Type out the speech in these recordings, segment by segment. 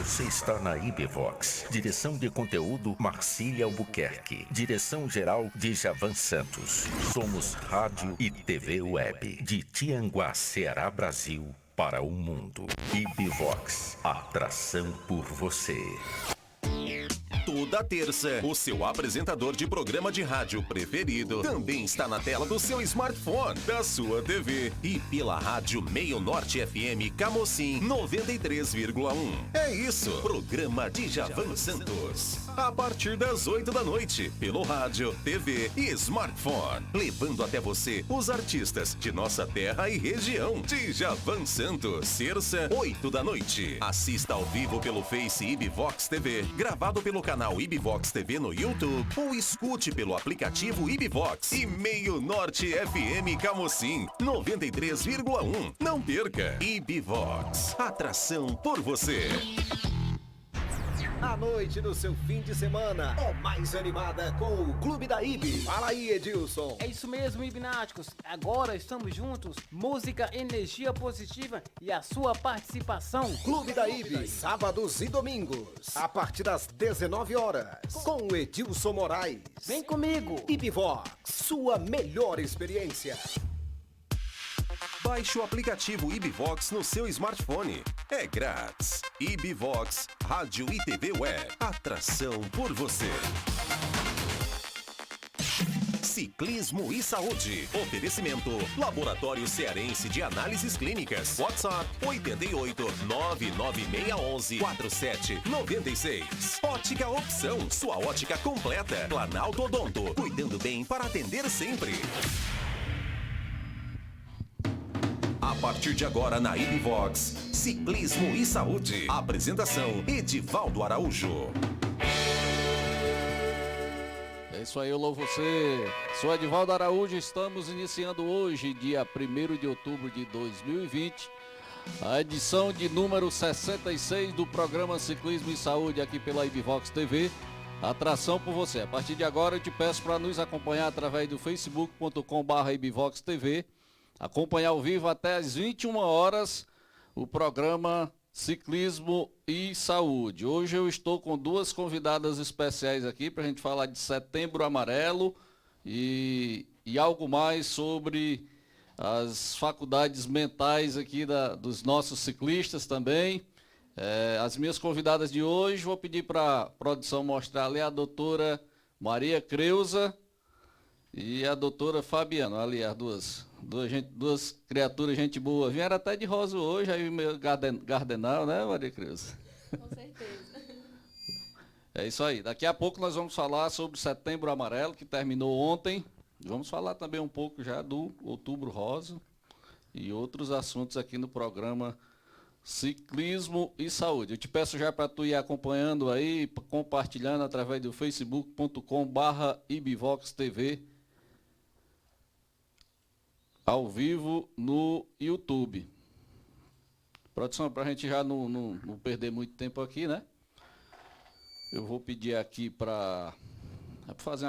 Você está na Ibivox. Direção de conteúdo, Marcília Albuquerque. Direção-geral, Djavan Santos. Somos rádio e TV web. De Tianguá, Ceará, Brasil, para o mundo. Ibivox. Atração por você. Toda terça, o seu apresentador de programa de rádio preferido também está na tela do seu smartphone, da sua TV e pela rádio Meio Norte FM Camocim 93,1. É isso, programa Djavan Santos. A partir das 8 da noite, pelo rádio, TV e smartphone, levando até você os artistas de nossa terra e região. Djavan Santos, terça, 8 da noite. Assista ao vivo pelo Face Ibivox TV, gravado pelo canal Ibivox TV no YouTube ou escute pelo aplicativo Ibivox e Meio Norte FM Camocim 93,1. Não perca! Ibivox, atração por você. A noite do seu fim de semana é mais animada com o Clube da Ibi. Fala aí, Edilson. É isso mesmo, Ibináticos. Agora estamos juntos. Música, energia positiva e a sua participação. Clube da Ibi, sábados e domingos, a partir das 19 horas, com o Edilson Moraes. Vem comigo. Ibivox, sua melhor experiência. Baixe o aplicativo Ibivox no seu smartphone. É grátis. Ibivox, rádio e TV web. Atração por você. Ciclismo e saúde. Oferecimento. Laboratório Cearense de Análises Clínicas. WhatsApp 88 99611 4796. Ótica Opção. Sua ótica completa. Planalto Odonto. Cuidando bem para atender sempre. A partir de agora na Ibivox, Ciclismo e Saúde. Apresentação, Edivaldo Araújo. É isso aí, eu louvo você. Sou Edivaldo Araújo, estamos iniciando hoje, dia 1º de outubro de 2020, a edição de número 66 do programa Ciclismo e Saúde aqui pela Ibivox TV. Atração por você. A partir de agora eu te peço para nos acompanhar através do facebook.com/Ibivox TV. Acompanhar ao vivo até às 21 horas o programa Ciclismo e Saúde. Hoje eu estou com duas convidadas especiais aqui para a gente falar de Setembro Amarelo e algo mais sobre as faculdades mentais aqui dos nossos ciclistas também. As minhas convidadas de hoje, vou pedir para a produção mostrar ali a doutora Maria Creuza e a doutora Fabiana, ali as duas criaturas, gente boa. Vieram até de rosa hoje, aí meio gardenal, né, Maria Cruz? Com certeza. É isso aí. Daqui a pouco nós vamos falar sobre Setembro Amarelo, que terminou ontem. Vamos falar também um pouco já do Outubro Rosa e outros assuntos aqui no programa Ciclismo e Saúde. Eu te peço já para tu ir acompanhando aí, compartilhando através do facebook.com/Ibivox TV. Ao vivo no YouTube. Produção, para a gente já não perder muito tempo aqui, né? Eu vou pedir aqui para fazer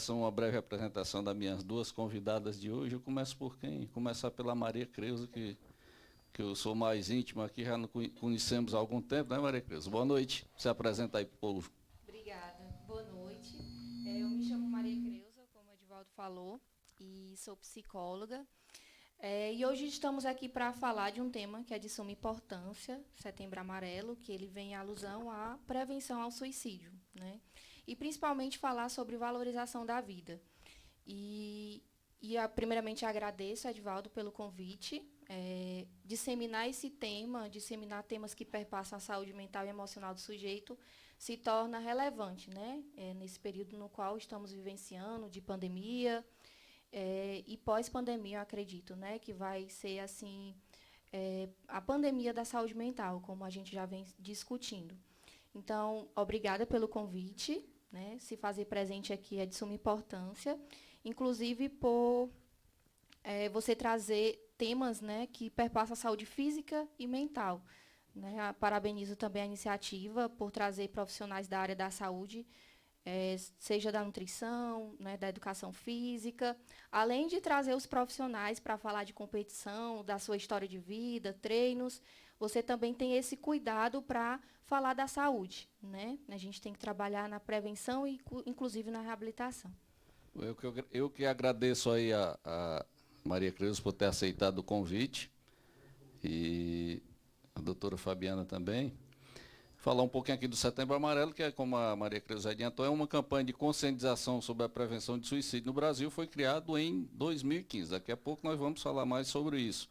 uma breve apresentação das minhas duas convidadas de hoje. Eu começo por quem? Começar pela Maria Creuza, que eu sou mais íntimo aqui, já nos conhecemos há algum tempo, né, Maria Creuza? Boa noite. Se apresenta aí para o povo. Obrigada. Boa noite. Eu me chamo Maria Creuza, como o Edivaldo falou, e sou psicóloga. E hoje estamos aqui para falar de um tema que é de suma importância, Setembro Amarelo, que ele vem em alusão à prevenção ao suicídio, né? E principalmente falar sobre valorização da vida. Primeiramente agradeço, Edivaldo, pelo convite, disseminar esse tema, disseminar temas que perpassam a saúde mental e emocional do sujeito, se torna relevante, né? Nesse período no qual estamos vivenciando, de pandemia, e pós-pandemia, eu acredito, né, que vai ser assim, a pandemia da saúde mental, como a gente já vem discutindo. Então, obrigada pelo convite, né, se fazer presente aqui é de suma importância, inclusive por você trazer temas, né, que perpassam a saúde física e mental, né. Parabenizo também a iniciativa por trazer profissionais da área da saúde, seja da nutrição, né, da educação física, além de trazer os profissionais para falar de competição, da sua história de vida, treinos, você também tem esse cuidado para falar da saúde, né? A gente tem que trabalhar na prevenção e, inclusive, na reabilitação. Eu que agradeço aí a Maria Creuza por ter aceitado o convite e a doutora Fabiana também. Falar um pouquinho aqui do Setembro Amarelo, que é, como a Maria Creuza adiantou, é uma campanha de conscientização sobre a prevenção de suicídio no Brasil, foi criado em 2015. Daqui a pouco nós vamos falar mais sobre isso.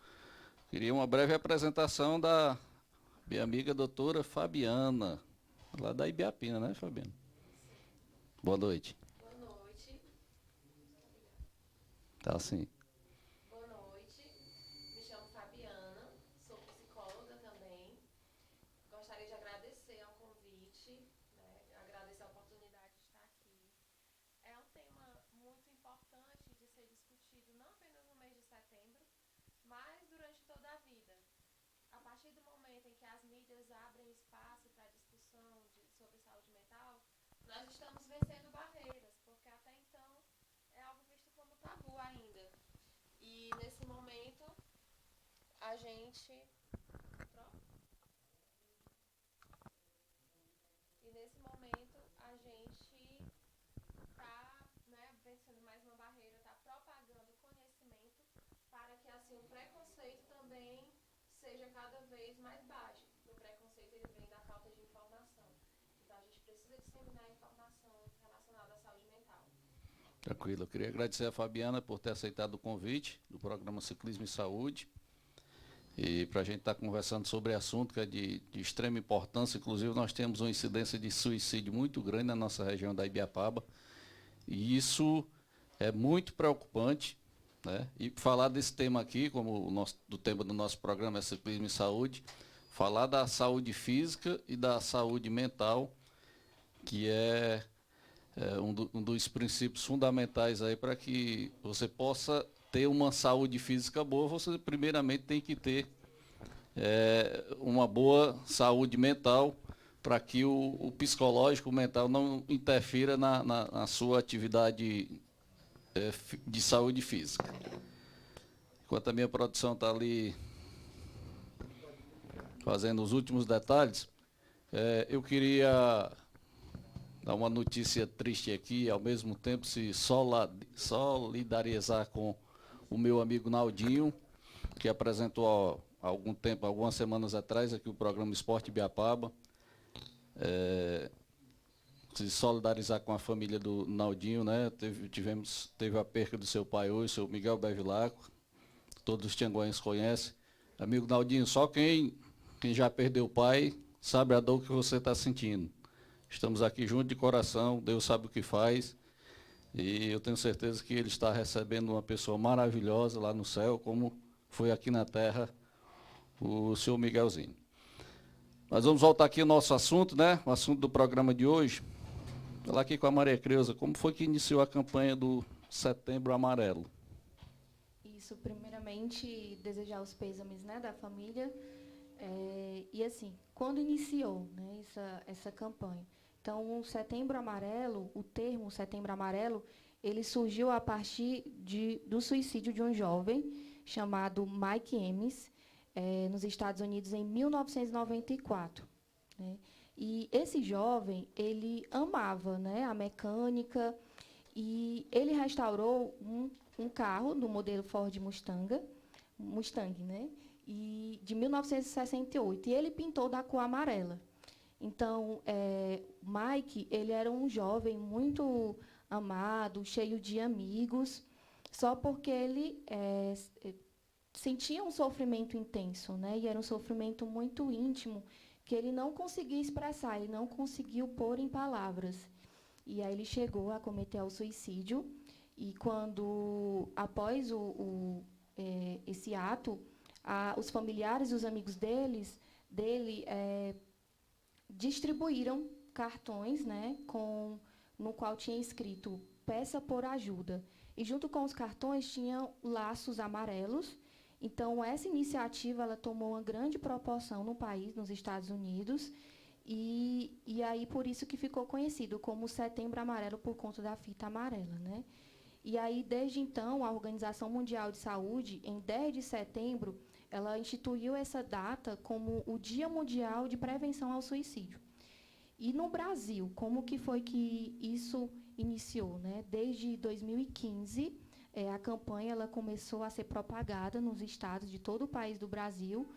Queria uma breve apresentação da minha amiga doutora Fabiana, lá da Ibiapina, né, Fabiana? Boa noite. Boa noite. Tá sim. Boa noite. Me chamo Fabiana, sou psicóloga também. Gostaria de agradecer ao convite, né? Agradecer a oportunidade de estar aqui. É um tema muito importante de ser discutido não apenas no mês de setembro, mas durante toda a vida. A partir do momento em que as mídias abrem espaço para discussão sobre saúde mental, nós estamos vencendo barreiras, porque até então é algo visto como tabu ainda. E nesse momento, a gente... Pronto? E nesse momento, a gente está, né, vencendo mais uma barreira, está propagando conhecimento para que assim o preconceito também seja cada vez mais baixo. O preconceito ele vem da falta de informação. Então a gente precisa disseminar informação relacionada à saúde mental. Tranquilo. Eu queria agradecer a Fabiana por ter aceitado o convite do programa Ciclismo e Saúde. E para a gente estar conversando sobre assunto que é de extrema importância, inclusive nós temos uma incidência de suicídio muito grande na nossa região da Ibiapaba. E isso é muito preocupante, né? E falar desse tema aqui, como do tema do nosso programa é Ciclismo e Saúde, falar da saúde física e da saúde mental, que é um dos princípios fundamentais aí para que você possa ter uma saúde física boa, você primeiramente tem que ter uma boa saúde mental para que o psicológico, o mental não interfira na sua atividade de saúde física. Enquanto a minha produção está ali fazendo os últimos detalhes, eu queria dar uma notícia triste aqui, ao mesmo tempo se solidarizar com o meu amigo Naldinho, que apresentou há algum tempo, algumas semanas atrás, aqui o programa Esporte Ibiapaba. Se solidarizar com a família do Naldinho, né? Teve a perca do seu pai hoje, seu Miguel Bevilacqua, todos os tianguaenses conhecem. Amigo Naldinho, só quem já perdeu o pai sabe a dor que você está sentindo. Estamos aqui juntos de coração, Deus sabe o que faz, e eu tenho certeza que ele está recebendo uma pessoa maravilhosa lá no céu, como foi aqui na terra o seu Miguelzinho. Mas vamos voltar aqui ao nosso assunto, né? O assunto do programa de hoje. Falar aqui com a Maria Creuza, como foi que iniciou a campanha do Setembro Amarelo? Isso, primeiramente, desejar os pêsames, né, da família. E assim, quando iniciou, né, essa campanha? Então, o Setembro Amarelo, o termo Setembro Amarelo, ele surgiu a partir do suicídio de um jovem chamado Mike Emes, nos Estados Unidos, em 1994. Né? E esse jovem, ele amava, né, a mecânica, e ele restaurou um carro do modelo Ford Mustang, né, de 1968, e ele pintou da cor amarela. Então, Mike, ele era um jovem muito amado, cheio de amigos, só porque ele sentia um sofrimento intenso, né? E era um sofrimento muito íntimo, que ele não conseguia expressar, ele não conseguiu pôr em palavras. E aí ele chegou a cometer o suicídio, e após esse ato, os familiares e os amigos dele distribuíram cartões, né, no qual tinha escrito "Peça por ajuda". E junto com os cartões tinham laços amarelos. Então, essa iniciativa ela tomou uma grande proporção no país, nos Estados Unidos, e aí por isso que ficou conhecido como Setembro Amarelo, por conta da fita amarela, né? E aí, desde então, a Organização Mundial de Saúde, em 10 de setembro, ela instituiu essa data como o Dia Mundial de Prevenção ao Suicídio. E no Brasil, como que foi que isso iniciou, né? Desde 2015, a campanha ela começou a ser propagada nos estados de todo o país do Brasil,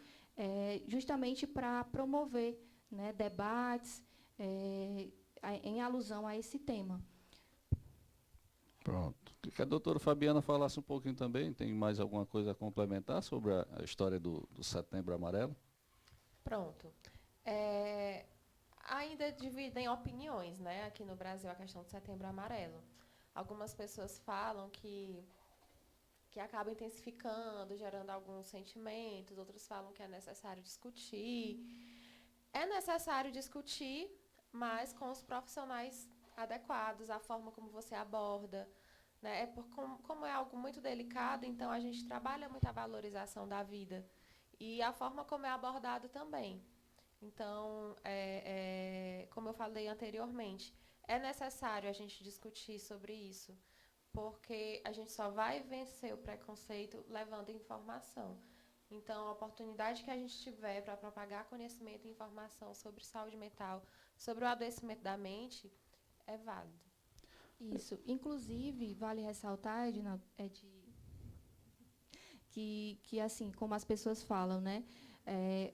justamente para promover, né, debates em alusão a esse tema. Pronto. Que a doutora Fabiana falasse um pouquinho também, tem mais alguma coisa a complementar sobre a história do Setembro Amarelo? Pronto. Ainda dividem opiniões, né, aqui no Brasil, a questão do Setembro Amarelo. Algumas pessoas falam que acaba intensificando, gerando alguns sentimentos, outros falam que é necessário discutir. É necessário discutir, mas com os profissionais adequados, a forma como você aborda, né? Como é algo muito delicado, então a gente trabalha muito a valorização da vida e a forma como é abordado também. Então, como eu falei anteriormente, é necessário a gente discutir sobre isso, porque a gente só vai vencer o preconceito levando informação. Então, a oportunidade que a gente tiver para propagar conhecimento e informação sobre saúde mental, sobre o adoecimento da mente, é válido. Isso. Inclusive, vale ressaltar, Edna, que assim, como as pessoas falam, né?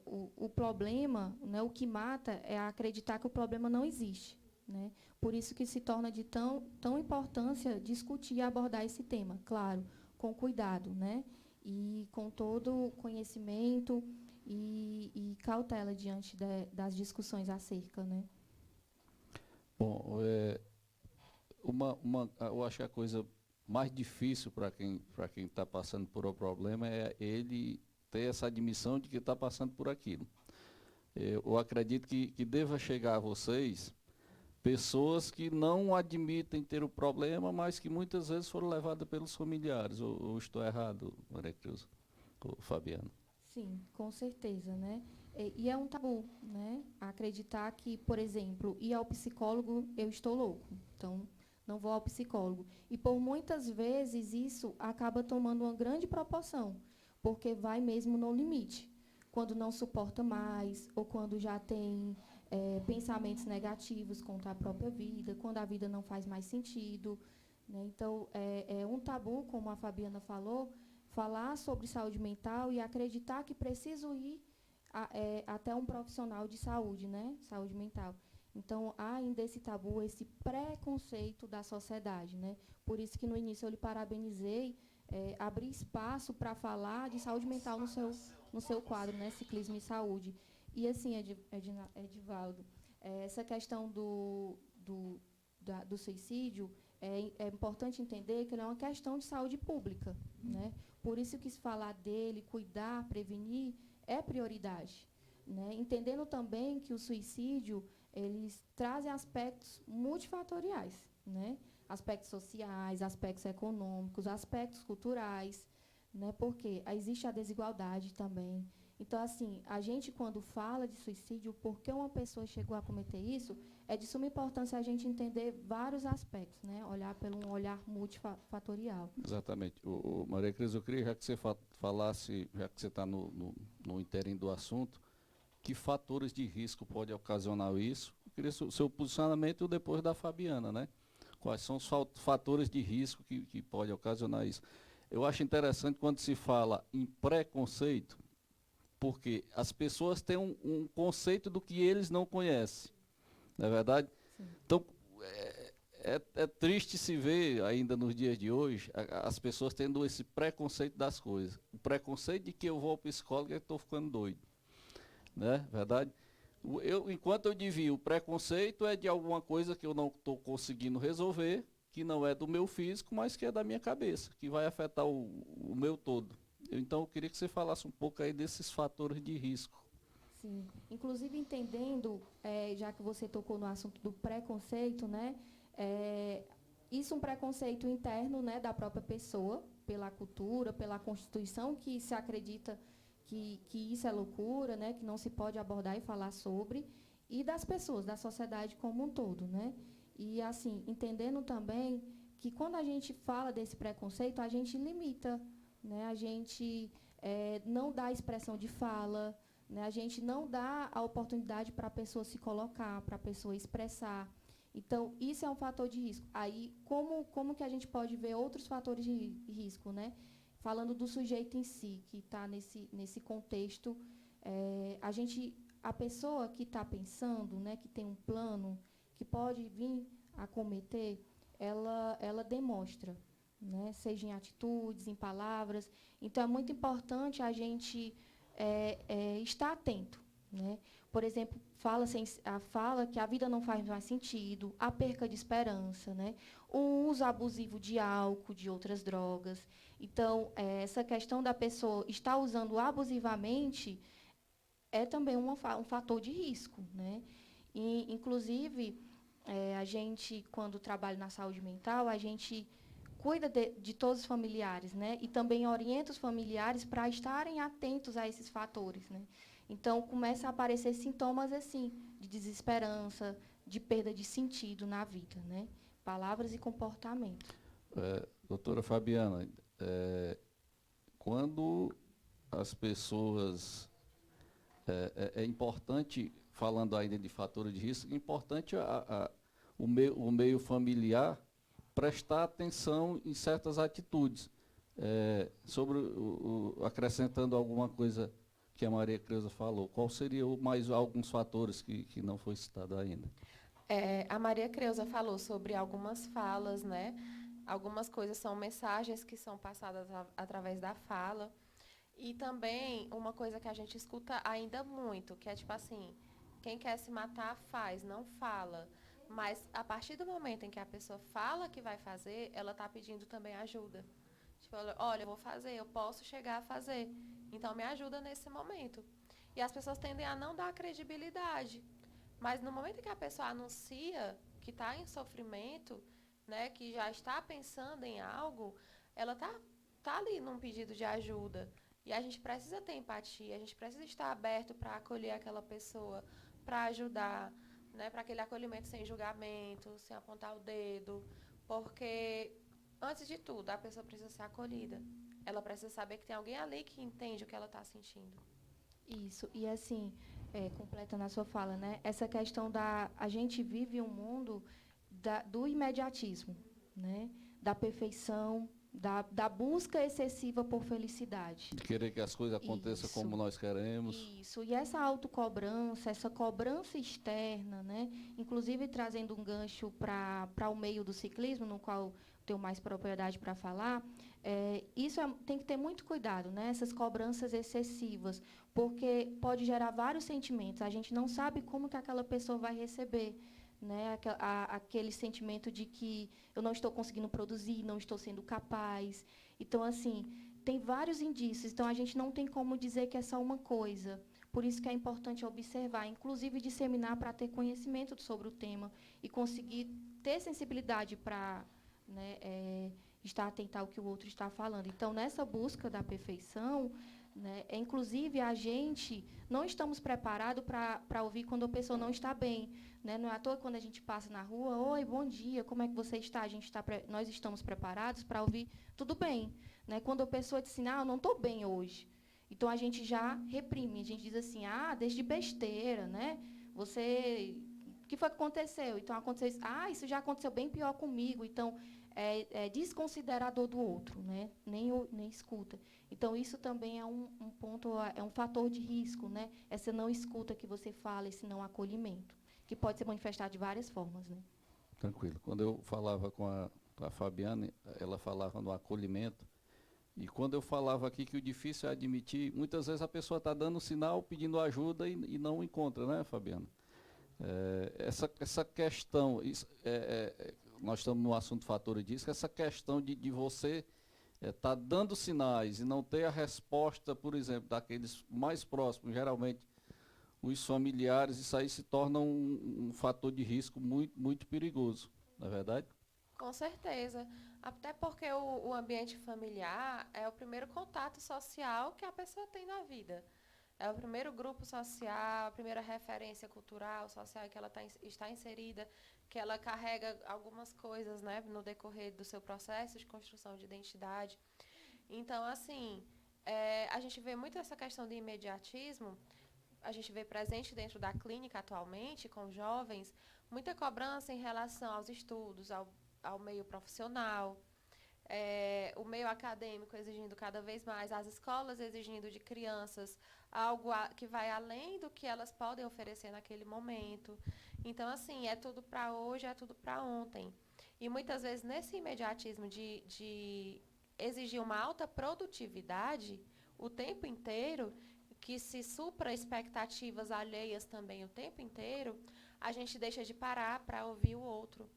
O problema, né, o que mata é acreditar que o problema não existe. Né? Por isso que se torna de tão importância discutir e abordar esse tema, claro, com cuidado, né? E com todo conhecimento e cautela diante das discussões acerca. Né? Bom, eu acho que a coisa mais difícil para quem está passando por um problema é ele ter essa admissão de que está passando por aquilo. Eu acredito que deva chegar a vocês pessoas que não admitem ter o problema, mas que muitas vezes foram levadas pelos familiares. Ou estou errado, Maria Cruz, ou Fabiana? Sim, com certeza, né? E é um tabu, né? Acreditar que, por exemplo, ir ao psicólogo, eu estou louco, então não vou ao psicólogo. E por muitas vezes isso acaba tomando uma grande proporção, porque vai mesmo no limite. Quando não suporta mais, ou quando já tem pensamentos negativos contra a própria vida, quando a vida não faz mais sentido. Né? Então, é um tabu, como a Fabiana falou, falar sobre saúde mental e acreditar que preciso ir até um profissional de saúde, né? Saúde mental. Então, há ainda esse tabu, esse preconceito da sociedade. Né? Por isso que, no início, eu lhe parabenizei, abrir espaço para falar de saúde mental no seu quadro, né? Ciclismo e Saúde. E, assim, Edivaldo, essa questão do suicídio, é importante entender que ele é uma questão de saúde pública. Né? Por isso que se falar dele, cuidar, prevenir, é prioridade. Né? Entendendo também que o suicídio, eles trazem aspectos multifatoriais. Né? Aspectos sociais, aspectos econômicos, aspectos culturais, né? Porque existe a desigualdade também. Então, assim, a gente, quando fala de suicídio, porque uma pessoa chegou a cometer isso, é de suma importância a gente entender vários aspectos, né? Olhar pelo um olhar multifatorial. Exatamente. Maria Cris, eu queria, já que você falasse, já que você está no inteirinho do assunto, que fatores de risco pode ocasionar isso? Eu queria o seu posicionamento depois da Fabiana, né? Quais são os fatores de risco que pode ocasionar isso? Eu acho interessante quando se fala em preconceito, porque as pessoas têm um conceito do que eles não conhecem, não é verdade? Sim. Então, é triste se ver ainda nos dias de hoje as pessoas tendo esse preconceito das coisas. O preconceito de que eu vou ao psicólogo e estou ficando doido, né? Verdade? Enquanto eu devia, o preconceito é de alguma coisa que eu não estou conseguindo resolver, que não é do meu físico, mas que é da minha cabeça, que vai afetar o meu todo. Então, eu queria que você falasse um pouco aí desses fatores de risco. Sim. Inclusive, entendendo, já que você tocou no assunto do preconceito, né? Isso é um preconceito interno, né, da própria pessoa, pela cultura, pela Constituição, que se acredita que isso é loucura, né, que não se pode abordar e falar sobre, e das pessoas, da sociedade como um todo. Né? E, assim, entendendo também que quando a gente fala desse preconceito, a gente limita, né? A gente não dá expressão de fala, né? A gente não dá a oportunidade para a pessoa se colocar, para a pessoa expressar. Então, isso é um fator de risco. Aí, como que a gente pode ver outros fatores de risco, né? Falando do sujeito em si, que está nesse contexto, a pessoa que está pensando, né, que tem um plano, que pode vir a cometer, ela demonstra, né, seja em atitudes, em palavras. Então, é muito importante a gente estar atento, né? Por exemplo, fala que a vida não faz mais sentido, a perca de esperança, né? O uso abusivo de álcool, de outras drogas. Então, essa questão da pessoa estar usando abusivamente é também um fator de risco, né? E, inclusive, a gente, quando trabalha na saúde mental, a gente cuida de todos os familiares, né? E também orienta os familiares para estarem atentos a esses fatores, né? Então, começa a aparecer sintomas assim, de desesperança, de perda de sentido na vida, né? Palavras e comportamento. Doutora Fabiana, quando as pessoas... É importante, falando ainda de fatores de risco, é importante o meio familiar prestar atenção em certas atitudes. Acrescentando alguma coisa que a Maria Creuza falou, qual seria mais alguns fatores que não foi citado ainda? A Maria Creuza falou sobre algumas falas, né? Algumas coisas são mensagens que são passadas através da fala. E também uma coisa que a gente escuta ainda muito, que é tipo assim, quem quer se matar faz, não fala. Mas a partir do momento em que a pessoa fala que vai fazer, ela está pedindo também ajuda. Tipo, olha, eu vou fazer, eu posso chegar a fazer. Então me ajuda nesse momento. E as pessoas tendem a não dar credibilidade. Mas no momento em que a pessoa anuncia que está em sofrimento, né, que já está pensando em algo, ela tá ali num pedido de ajuda. E a gente precisa ter empatia, a gente precisa estar aberto para acolher aquela pessoa, para ajudar, né, para aquele acolhimento sem julgamento, sem apontar o dedo, porque, antes de tudo, a pessoa precisa ser acolhida. Ela precisa saber que tem alguém ali que entende o que ela está sentindo. Isso, e assim, completando a sua fala, né? Essa questão a gente vive um mundo do imediatismo, né? Da perfeição, da busca excessiva por felicidade. De querer que as coisas aconteçam como nós queremos. Isso, e essa autocobrança, essa cobrança externa, né? Inclusive trazendo um gancho para o meio do ciclismo, no qual tenho mais propriedade para falar, isso tem que ter muito cuidado, né? Essas cobranças excessivas, porque pode gerar vários sentimentos. A gente não sabe como que aquela pessoa vai receber, né? Aquele sentimento de que eu não estou conseguindo produzir, não estou sendo capaz. Então, assim, tem vários indícios. Então, a gente não tem como dizer que é só uma coisa. Por isso que é importante observar, inclusive disseminar para ter conhecimento sobre o tema e conseguir ter sensibilidade para, né, estar atento ao que o outro está falando. Então, nessa busca da perfeição, né, inclusive, a gente não estamos preparados para ouvir quando a pessoa não está bem. Né? Não é à toa quando a gente passa na rua, oi, bom dia, como é que você está? Nós estamos preparados para ouvir tudo bem. Né? Quando a pessoa diz assim, eu não estou bem hoje. Então, a gente já reprime, a gente diz assim, deixa de besteira, né? Você, o que foi que aconteceu? Então, aconteceu isso, isso já aconteceu bem pior comigo. Então, é desconsiderador do outro, né? Nem escuta. Então, isso também é um ponto, é um fator de risco, né? Essa não escuta que você fala, esse não acolhimento, que pode ser manifestado de várias formas, né? Tranquilo. Quando eu falava com a Fabiana, ela falava no acolhimento, e quando eu falava aqui que o difícil é admitir, muitas vezes a pessoa está dando sinal, pedindo ajuda e não encontra, né, Fabiana? Essa questão, nós estamos no assunto fator de risco, essa questão de você estar dando sinais e não ter a resposta, por exemplo, daqueles mais próximos, geralmente os familiares, isso aí se torna um fator de risco muito, muito perigoso, não é verdade? Com certeza. Até porque o ambiente familiar é o primeiro contato social que a pessoa tem na vida. É o primeiro grupo social, a primeira referência cultural, social que ela está inserida, que ela carrega algumas coisas, né, no decorrer do seu processo de construção de identidade. Então, assim, A gente vê muito essa questão de imediatismo, a gente vê presente dentro da clínica atualmente, com jovens, muita cobrança em relação aos estudos, ao meio profissional, o meio acadêmico exigindo cada vez mais, as escolas exigindo de crianças algo que vai além do que elas podem oferecer naquele momento. Então, assim, é tudo para hoje, é tudo para ontem. E muitas vezes, nesse imediatismo de exigir uma alta produtividade o tempo inteiro, que se supra expectativas alheias também o tempo inteiro, a gente deixa de parar para ouvir o outro.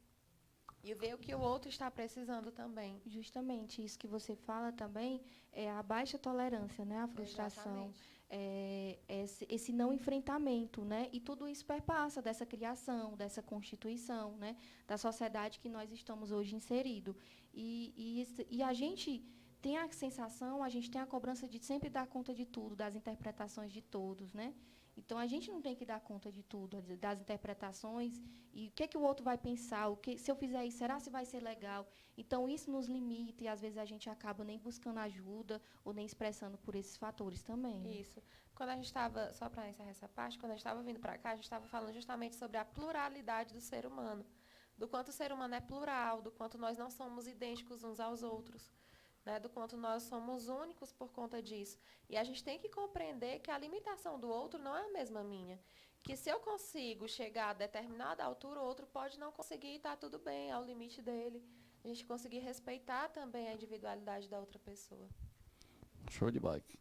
E ver o que o outro está precisando também. Justamente, isso que você fala também é a baixa tolerância, né? A frustração, esse não enfrentamento, né? E tudo isso perpassa dessa criação, dessa constituição, né? Da sociedade que nós estamos hoje inseridos. E a gente tem a sensação, a gente tem a cobrança de sempre dar conta de tudo, das interpretações de todos, né? Então, a gente não tem que dar conta de tudo, das interpretações, e o que é que o outro vai pensar, se eu fizer isso, será se vai ser legal? Então, isso nos limita, e às vezes a gente acaba nem buscando ajuda, ou nem expressando por esses fatores também. Isso. Quando a gente estava, só para encerrar essa parte, quando a gente estava vindo para cá, a gente estava falando justamente sobre a pluralidade do ser humano, do quanto o ser humano é plural, do quanto nós não somos idênticos uns aos outros. Né, do quanto nós somos únicos por conta disso. E a gente tem que compreender que a limitação do outro não é a mesma minha. Que se eu consigo chegar a determinada altura, o outro pode não conseguir e está tudo bem, é o limite dele. A gente conseguir respeitar também a individualidade da outra pessoa. Show de bike.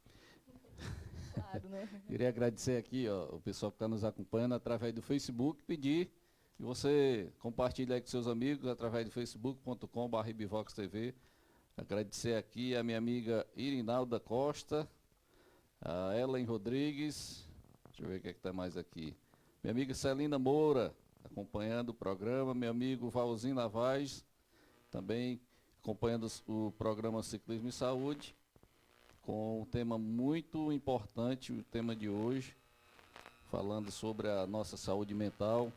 Claro, né? Queria agradecer aqui, ó, o pessoal que está nos acompanhando através do Facebook, pedir que você compartilhe aí com seus amigos através do facebook.com/RibVoxTV. Agradecer aqui a minha amiga Irinalda Costa, a Ellen Rodrigues, deixa eu ver o que é que está mais aqui. Minha amiga Celina Moura, acompanhando o programa, meu amigo Valzinho Navaz, também acompanhando o programa Ciclismo e Saúde, com um tema muito importante, o tema de hoje, falando sobre a nossa saúde mental.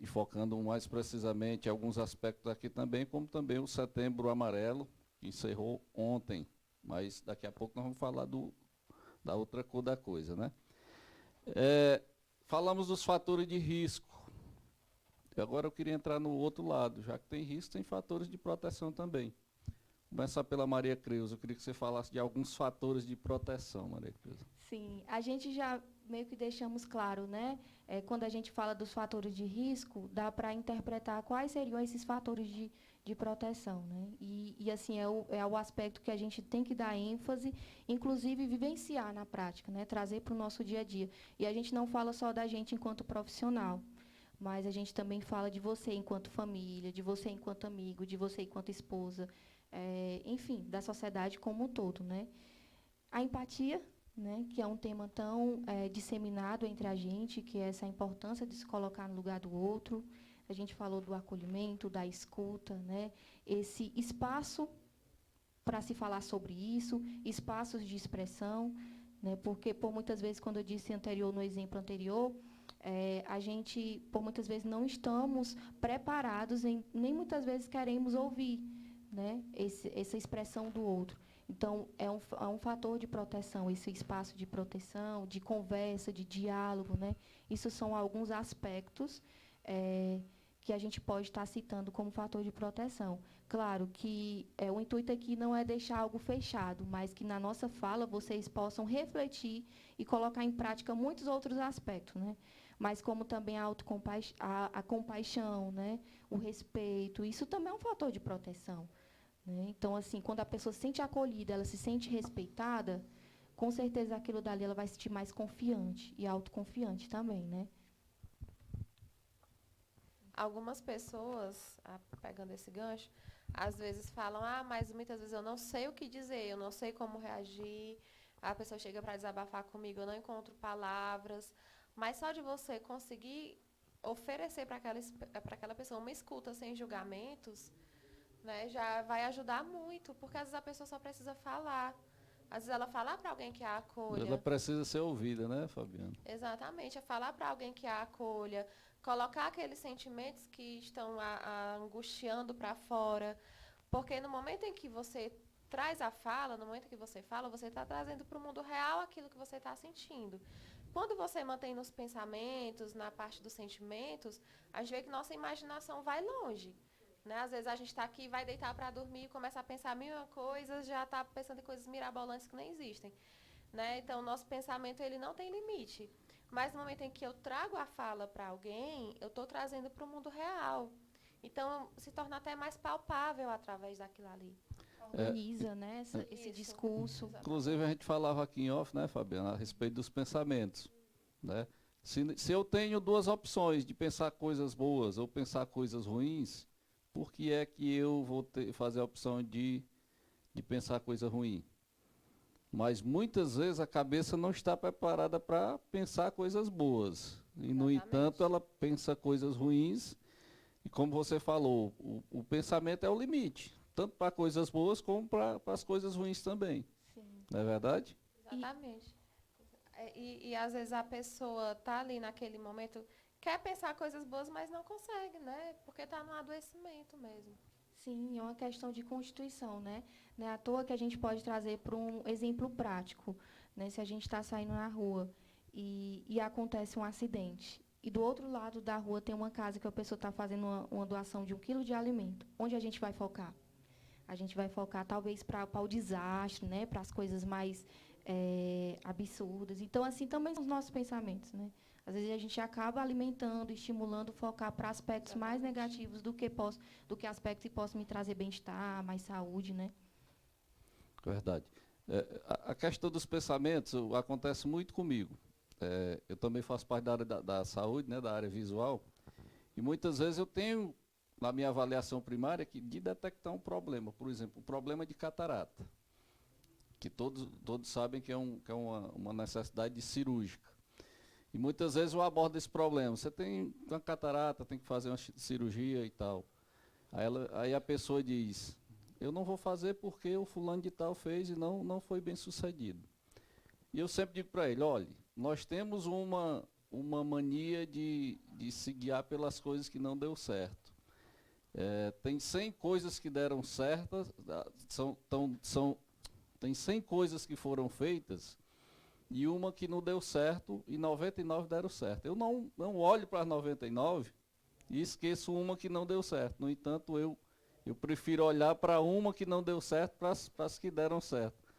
E focando mais precisamente em alguns aspectos aqui também, como também o Setembro Amarelo, que encerrou ontem, mas daqui a pouco nós vamos falar da outra cor da coisa, né? Falamos dos fatores de risco, e agora eu queria entrar no outro lado, já que tem risco, tem fatores de proteção também. Começar pela Maria Creuza, eu queria que você falasse de alguns fatores de proteção, Maria Creuza. Sim, a gente já meio que deixamos claro, né? Quando a gente fala dos fatores de risco, dá para interpretar quais seriam esses fatores de proteção, né? E assim, é o aspecto que a gente tem que dar ênfase, inclusive vivenciar na prática, né? Trazer para o nosso dia a dia. E a gente não fala só da gente enquanto profissional, mas a gente também fala de você enquanto família, de você enquanto amigo, de você enquanto esposa, enfim, da sociedade como um todo, né? A empatia, né, que é um tema tão disseminado entre a gente, que é essa importância de se colocar no lugar do outro. A gente falou do acolhimento, da escuta, né, esse espaço para se falar sobre isso, espaços de expressão, né, porque, por muitas vezes, quando eu disse no exemplo anterior, a gente, por muitas vezes, não estamos preparados, nem muitas vezes queremos ouvir, né, essa expressão do outro. Então, é um fator de proteção, esse espaço de proteção, de conversa, de diálogo, né? Isso são alguns aspectos que a gente pode estar citando como fator de proteção. Claro que o intuito aqui não é deixar algo fechado, mas que na nossa fala vocês possam refletir e colocar em prática muitos outros aspectos, né? Mas como também a compaixão, né? O respeito, isso também é um fator de proteção. Então, assim, quando a pessoa se sente acolhida, ela se sente respeitada, com certeza aquilo dali ela vai se sentir mais confiante e autoconfiante também, né? Algumas pessoas, pegando esse gancho, às vezes falam, mas muitas vezes eu não sei o que dizer, eu não sei como reagir, a pessoa chega para desabafar comigo, eu não encontro palavras, mas só de você conseguir oferecer para aquela pessoa uma escuta sem julgamentos, né, já vai ajudar muito, porque às vezes a pessoa só precisa falar. Às vezes ela falar para alguém que a acolha. Ela precisa ser ouvida, né, Fabiana? Exatamente, é falar para alguém que a acolha, colocar aqueles sentimentos que estão angustiando para fora, porque no momento em que você traz a fala, no momento que você fala, você está trazendo para o mundo real aquilo que você está sentindo. Quando você mantém nos pensamentos, na parte dos sentimentos, a gente vê que nossa imaginação vai longe. Né? Às vezes a gente está aqui, vai deitar para dormir e começa a pensar mil coisas, já está pensando em coisas mirabolantes que nem existem. Né? Então, o nosso pensamento ele não tem limite. Mas no momento em que eu trago a fala para alguém, eu estou trazendo para o mundo real. Então, se torna até mais palpável através daquilo ali. Organiza, né, esse discurso. Inclusive, a gente falava aqui em off, né, Fabiana, a respeito dos pensamentos. Né? Se eu tenho duas opções de pensar coisas boas ou pensar coisas ruins, por que é que eu vou fazer a opção de pensar coisa ruim? Mas muitas vezes a cabeça não está preparada para pensar coisas boas. E, no entanto, ela pensa coisas ruins. E como você falou, o pensamento é o limite. Tanto para coisas boas como para as coisas ruins também. Sim. Não é verdade? Exatamente. E às vezes a pessoa está ali naquele momento, quer pensar coisas boas, mas não consegue, né? Porque está no adoecimento mesmo. Sim, é uma questão de constituição, né? Não é à toa que a gente pode trazer para um exemplo prático, né? Se a gente está saindo na rua e acontece um acidente, e do outro lado da rua tem uma casa que a pessoa está fazendo uma doação de 1 quilo de alimento, onde a gente vai focar? A gente vai focar talvez para o desastre, né? Para as coisas mais absurdas. Então, assim, também são os nossos pensamentos, né? Às vezes a gente acaba alimentando, estimulando, focar para aspectos mais negativos do que aspectos que possam me trazer bem-estar, mais saúde, né? Verdade. A questão dos pensamentos acontece muito comigo. Eu também faço parte da área da saúde, né, da área visual, e muitas vezes eu tenho, na minha avaliação primária, de detectar um problema. Por exemplo, o problema de catarata, que todos sabem que é uma necessidade cirúrgica. E muitas vezes eu abordo esse problema. Você tem uma catarata, tem que fazer uma cirurgia e tal. Aí a pessoa diz, eu não vou fazer porque o fulano de tal fez e não foi bem sucedido. E eu sempre digo para ele, olha, nós temos uma mania de se guiar pelas coisas que não deu certo. Tem 100 coisas que deram certas, tem 100 coisas que foram feitas, e uma que não deu certo, e 99 deram certo. Eu não olho para as 99 e esqueço uma que não deu certo. No entanto, eu prefiro olhar para uma que não deu certo para as que deram certo.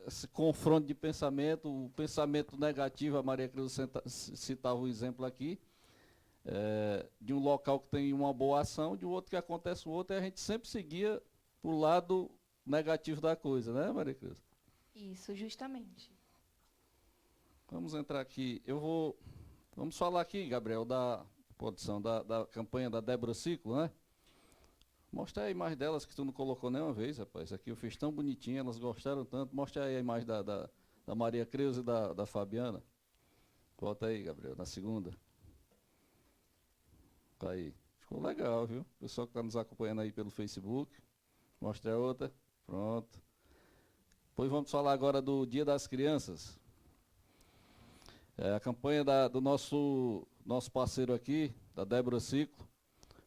Esse confronto de pensamento, o pensamento negativo, a Maria Cruz citava um exemplo aqui, de um local que tem uma boa ação, de um outro que acontece o outro, e a gente sempre seguia para o lado negativo da coisa, né, Maria Cruz? Isso, justamente. Vamos entrar aqui. Vamos falar aqui, Gabriel, da produção da campanha da Débora Ciclo, né? Mostra aí a imagem delas que tu não colocou nenhuma vez, rapaz. Aqui eu fiz tão bonitinho, elas gostaram tanto. Mostra aí a imagem da Maria Creuza e da Fabiana. Volta aí, Gabriel, na segunda. Tá aí. Ficou legal, viu? O pessoal que está nos acompanhando aí pelo Facebook. Mostra a outra. Pronto. Depois vamos falar agora do Dia das Crianças. A campanha do nosso parceiro aqui, da Débora Ciclo,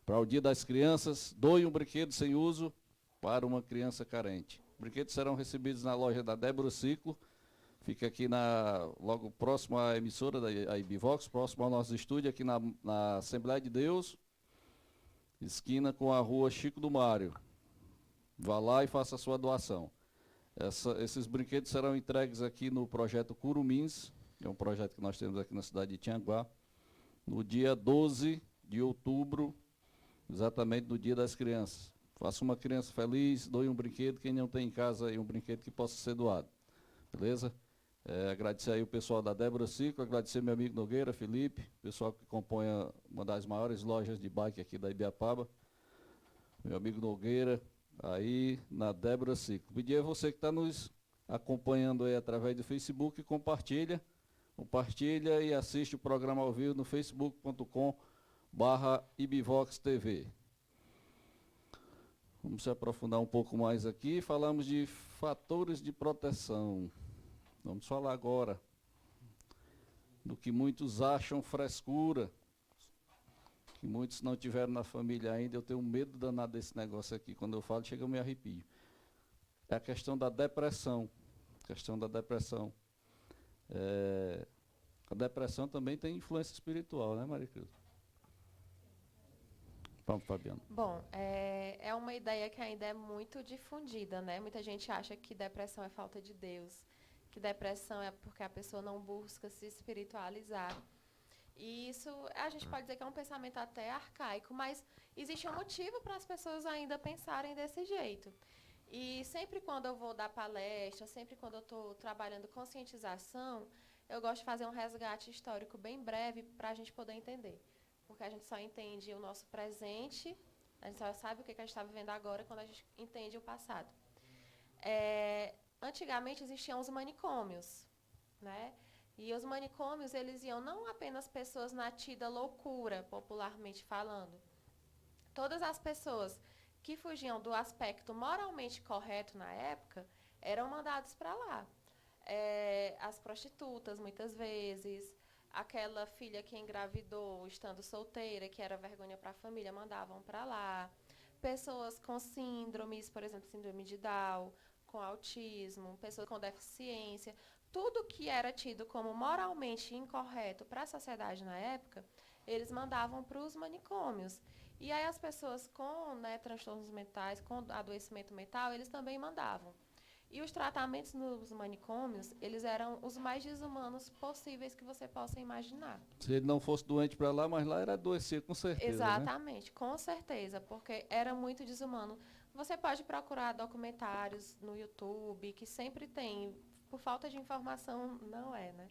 para o Dia das Crianças, doe um brinquedo sem uso para uma criança carente. Brinquedos serão recebidos na loja da Débora Ciclo, fica aqui logo próximo à emissora da Ibivox, próximo ao nosso estúdio, aqui na Assembleia de Deus, esquina com a rua Chico do Mário. Vá lá e faça a sua doação. Esses brinquedos serão entregues aqui no projeto Curumins, que é um projeto que nós temos aqui na cidade de Tianguá, no dia 12 de outubro, exatamente no Dia das Crianças. Faça uma criança feliz, doe um brinquedo, quem não tem em casa aí um brinquedo que possa ser doado. Beleza? Agradecer aí o pessoal da Débora Ciclo, agradecer meu amigo Nogueira, Felipe, pessoal que compõe uma das maiores lojas de bike aqui da Ibiapaba, meu amigo Nogueira, aí na Débora Ciclo. Pedir a você que está nos acompanhando aí através do Facebook, compartilha e assiste o programa ao vivo no facebook.com/ibivoxtv. Vamos se aprofundar um pouco mais aqui. Falamos de fatores de proteção. Vamos falar agora do que muitos acham frescura, que muitos não tiveram na família ainda, eu tenho um medo danado desse negócio aqui. Quando eu falo, chega eu me arrepio. É a questão da depressão. A depressão também tem influência espiritual, né, Maria Cruz? Vamos, Fabiana. Bom, é uma ideia que ainda é muito difundida, né? Muita gente acha que depressão é falta de Deus, que depressão é porque a pessoa não busca se espiritualizar. E isso, a gente pode dizer que é um pensamento até arcaico, mas existe um motivo para as pessoas ainda pensarem desse jeito. E sempre quando eu vou dar palestra, sempre quando eu estou trabalhando conscientização, eu gosto de fazer um resgate histórico bem breve para a gente poder entender. Porque a gente só entende o nosso presente, a gente só sabe o que a gente está vivendo agora quando a gente entende o passado. Antigamente existiam os manicômios, né? E os manicômios, eles iam não apenas pessoas na tida loucura, popularmente falando. Todas as pessoas que fugiam do aspecto moralmente correto na época eram mandadas para lá. As prostitutas, muitas vezes, aquela filha que engravidou estando solteira, que era vergonha para a família, mandavam para lá. Pessoas com síndromes, por exemplo, síndrome de Down, com autismo, pessoas com deficiência, tudo que era tido como moralmente incorreto para a sociedade na época, eles mandavam para os manicômios. E aí as pessoas com, né, transtornos mentais, com adoecimento mental, eles também mandavam. E os tratamentos nos manicômios, eles eram os mais desumanos possíveis que você possa imaginar. Se ele não fosse doente para lá, mas lá era adoecer, com certeza. Exatamente, né? Com certeza, porque era muito desumano. Você pode procurar documentários no YouTube, que sempre tem, por falta de informação, não é, né?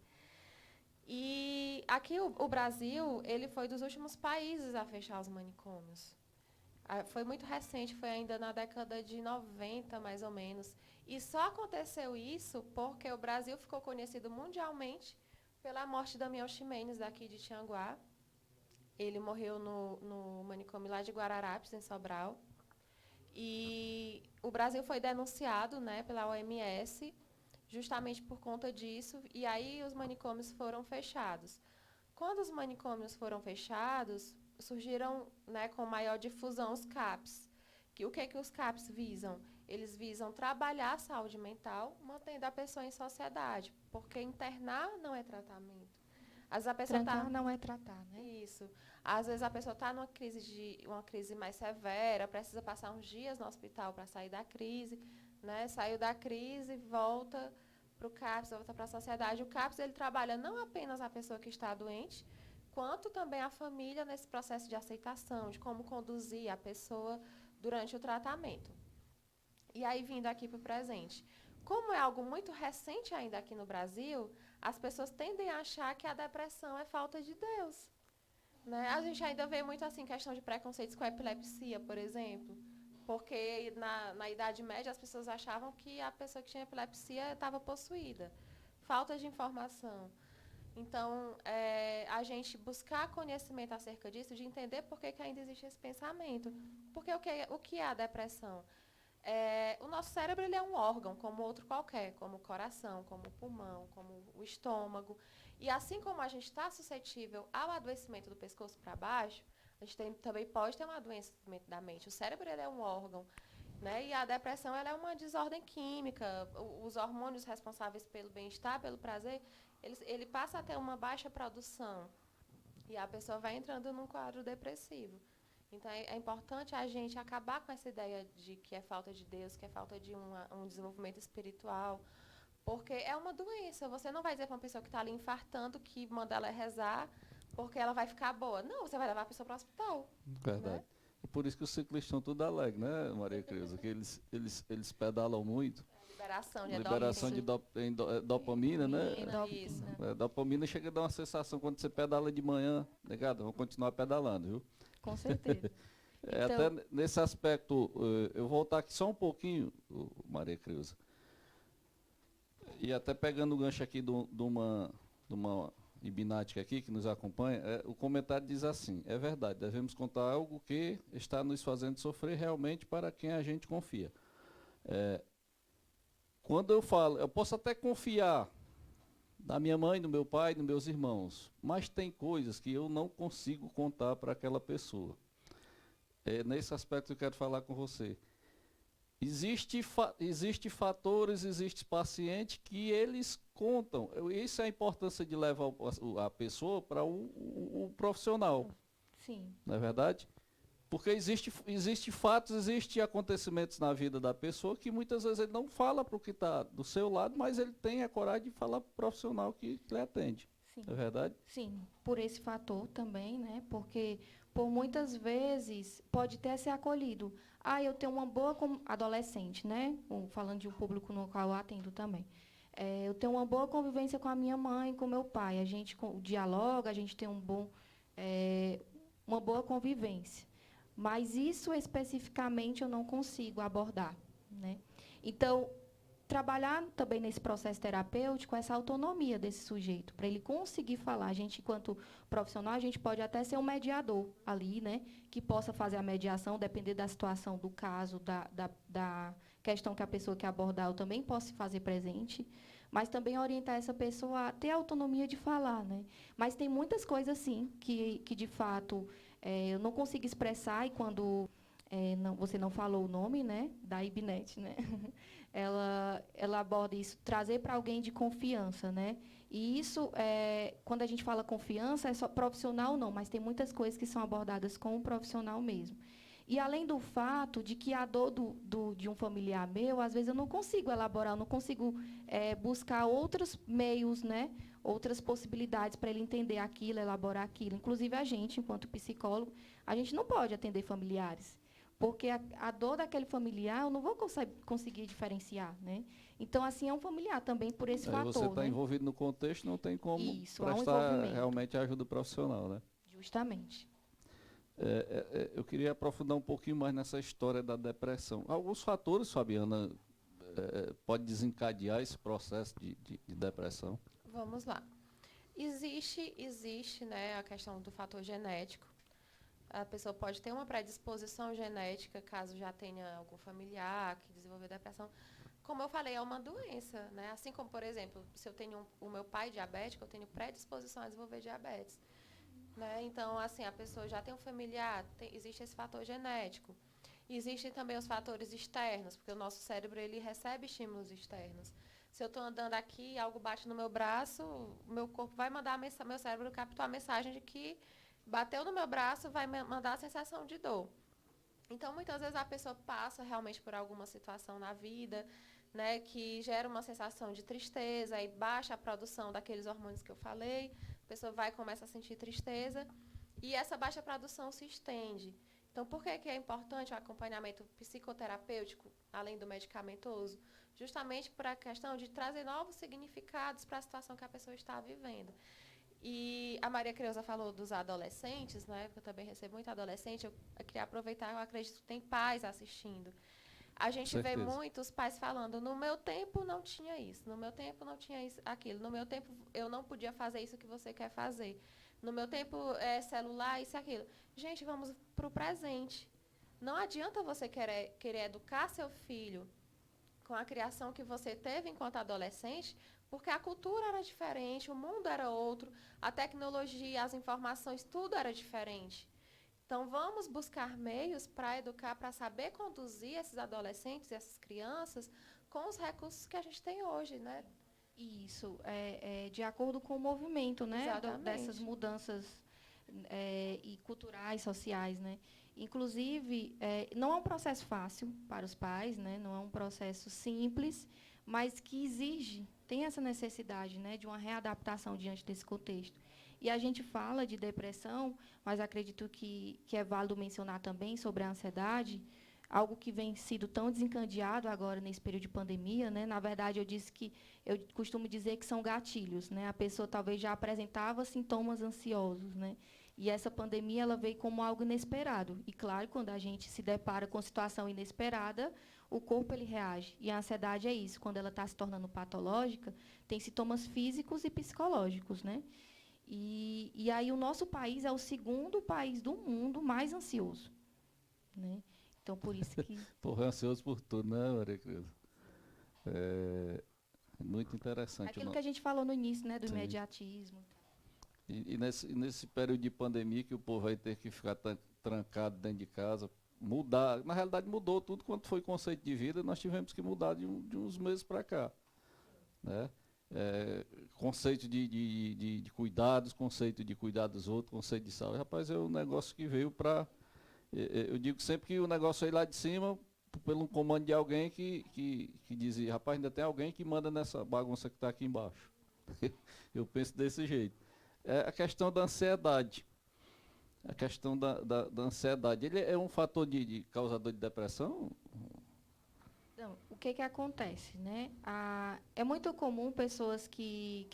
E aqui o Brasil, ele foi dos últimos países a fechar os manicômios. Foi muito recente, foi ainda na década de 90, mais ou menos. E só aconteceu isso porque o Brasil ficou conhecido mundialmente pela morte da Damião Ximenes, daqui de Tianguá. Ele morreu no manicômio lá de Guararapes, em Sobral. E o Brasil foi denunciado, né, pela OMS, justamente por conta disso, e aí os manicômios foram fechados. Quando os manicômios foram fechados, surgiram, né, com maior difusão os CAPs. O que os CAPs visam? Eles visam trabalhar a saúde mental, mantendo a pessoa em sociedade, porque internar não é tratamento. Às vezes a pessoa não é tratar, né? Isso. Às vezes a pessoa está numa uma crise mais severa, precisa passar uns dias no hospital para sair da crise, né? Saiu da crise, volta para o CAPS, volta para a sociedade. O CAPS, ele trabalha não apenas a pessoa que está doente, quanto também a família nesse processo de aceitação, de como conduzir a pessoa durante o tratamento. E aí, vindo aqui para o presente. Como é algo muito recente ainda aqui no Brasil, as pessoas tendem a achar que a depressão é falta de Deus. Né? A gente ainda vê muito assim questão de preconceitos com a epilepsia, por exemplo. Porque na Idade Média as pessoas achavam que a pessoa que tinha epilepsia estava possuída. Falta de informação. Então, a gente buscar conhecimento acerca disso, de entender por que ainda existe esse pensamento. Porque o que é a depressão? O nosso cérebro, ele é um órgão, como outro qualquer, como o coração, como o pulmão, como o estômago. E assim como a gente está suscetível ao adoecimento do pescoço para baixo, a gente também pode ter um adoecimento da mente. O cérebro, ele é um órgão, né? E a depressão, ela é uma desordem química. Os hormônios responsáveis pelo bem-estar, pelo prazer, ele passa a ter uma baixa produção. E a pessoa vai entrando num quadro depressivo. Então, é importante a gente acabar com essa ideia de que é falta de Deus, que é falta de um desenvolvimento espiritual, porque é uma doença. Você não vai dizer para uma pessoa que está ali infartando que manda ela rezar porque ela vai ficar boa. Não, você vai levar a pessoa para o hospital. Verdade. Né? E por isso que os ciclistas estão tudo alegres, né, Maria Creuza? Que eles pedalam muito. Liberação de dopamina, né? Isso. Dopamina chega a dar uma sensação quando você pedala de manhã. Negado, vamos continuar pedalando, viu? Com certeza. Então, até nesse aspecto, eu vou voltar aqui só um pouquinho, Maria Creuza. E até pegando o gancho aqui de uma ibinática aqui que nos acompanha, o comentário diz assim: é verdade, devemos contar algo que está nos fazendo sofrer realmente para quem a gente confia. Quando eu falo, eu posso até confiar da minha mãe, do meu pai, dos meus irmãos. Mas tem coisas que eu não consigo contar para aquela pessoa. Nesse aspecto eu quero falar com você. Existe fatores, existe paciente que eles contam. Isso é a importância de levar a pessoa para o profissional. Sim. Não é verdade? Porque existe fatos, existe acontecimentos na vida da pessoa que muitas vezes ele não fala para o que está do seu lado, mas ele tem a coragem de falar para o profissional que lhe atende. Sim. Não é verdade? Sim, por esse fator também, né? Porque por muitas vezes pode até ser acolhido. Eu tenho uma boa adolescente, né? Falando de um público no qual eu atendo também. Eu tenho uma boa convivência com a minha mãe, com meu pai. A gente dialoga, a gente tem uma boa convivência. Mas isso especificamente eu não consigo abordar, né? Então, trabalhar também nesse processo terapêutico, essa autonomia desse sujeito, para ele conseguir falar. A gente, enquanto profissional, a gente pode até ser um mediador ali, né, que possa fazer a mediação, depender da situação, do caso, da questão que a pessoa quer abordar, eu também posso se fazer presente, mas também orientar essa pessoa a ter a autonomia de falar, né? Mas tem muitas coisas, sim, que de fato, eu não consigo expressar, e quando você não falou o nome, né, da IBNET, né? Ela aborda isso, trazer para alguém de confiança, né? E isso, quando a gente fala confiança, é só profissional não, mas tem muitas coisas que são abordadas com o profissional mesmo. E além do fato de que a dor de um familiar meu, às vezes eu não consigo elaborar, eu não consigo buscar outros meios, né? Outras possibilidades para ele entender aquilo, elaborar aquilo. Inclusive a gente, enquanto psicólogo, a gente não pode atender familiares. Porque a dor daquele familiar eu não vou conseguir diferenciar, né? Então, assim, é um familiar também por esse fator. Você está né? envolvido no contexto, não tem como Isso, prestar realmente ajuda profissional, né? Justamente. Eu queria aprofundar um pouquinho mais nessa história da depressão. Alguns fatores, Fabiana, pode desencadear esse processo de depressão? Vamos lá. Existe, né, a questão do fator genético. A pessoa pode ter uma predisposição genética, caso já tenha algum familiar que desenvolveu depressão. Como eu falei, é uma doença, né? Assim como, por exemplo, se eu tenho o meu pai diabético, eu tenho predisposição a desenvolver diabetes. Né? Então, assim, a pessoa já tem um familiar, existe esse fator genético. Existem também os fatores externos, porque o nosso cérebro ele recebe estímulos externos. Se eu estou andando aqui, algo bate no meu braço, o meu corpo vai mandar meu cérebro captar a mensagem de que bateu no meu braço, vai mandar a sensação de dor. Então, muitas vezes a pessoa passa realmente por alguma situação na vida, né, que gera uma sensação de tristeza, e baixa a produção daqueles hormônios que eu falei, a pessoa vai e começa a sentir tristeza, e essa baixa produção se estende. Então, por que é importante o acompanhamento psicoterapêutico, além do medicamentoso? Justamente por a questão de trazer novos significados para a situação que a pessoa está vivendo. E a Maria Creuza falou dos adolescentes, né? Porque eu também recebo muito adolescente. Eu queria aproveitar, eu acredito que tem pais assistindo. A gente vê muitos pais falando, no meu tempo não tinha isso, no meu tempo não tinha isso, aquilo, no meu tempo eu não podia fazer isso que você quer fazer. No meu tempo celular, isso e aquilo. Gente, vamos para o presente. Não adianta você querer educar seu filho com a criação que você teve enquanto adolescente, porque a cultura era diferente, o mundo era outro, a tecnologia, as informações, tudo era diferente. Então, vamos buscar meios para educar, para saber conduzir esses adolescentes e essas crianças com os recursos que a gente tem hoje, né? Isso, de acordo com o movimento, né? Dessas mudanças e culturais, sociais, né? Inclusive, não é um processo fácil para os pais, né? Não é um processo simples, mas que tem essa necessidade, né, de uma readaptação diante desse contexto. E a gente fala de depressão, mas acredito que é válido mencionar também sobre a ansiedade, algo que vem sido tão desencadeado agora nesse período de pandemia, né? Na verdade, eu costumo dizer que são gatilhos, né? A pessoa talvez já apresentava sintomas ansiosos, né? E essa pandemia ela veio como algo inesperado. E claro, quando a gente se depara com situação inesperada, o corpo ele reage. E a ansiedade é isso, quando ela está se tornando patológica, tem sintomas físicos e psicológicos, né? E aí o nosso país é o segundo país do mundo mais ansioso, né? Então, por isso que... Porra, ansioso por tudo, né, Maria Creuza? Muito interessante. Aquilo que a gente falou no início, né, do Sim. imediatismo. E nesse período de pandemia que o povo vai ter que ficar trancado dentro de casa, mudar, na realidade mudou tudo quanto foi conceito de vida, nós tivemos que mudar de uns meses para cá, né? Conceito de cuidados, conceito de cuidar dos outros, conceito de saúde. Rapaz, é um negócio que veio para... Eu digo sempre que o negócio aí lá de cima, pelo comando de alguém que dizia, rapaz, ainda tem alguém que manda nessa bagunça que está aqui embaixo. Eu penso desse jeito. É a questão da ansiedade. A questão da ansiedade. Ele é um fator de causador de depressão? Então, o que acontece, né? É muito comum pessoas que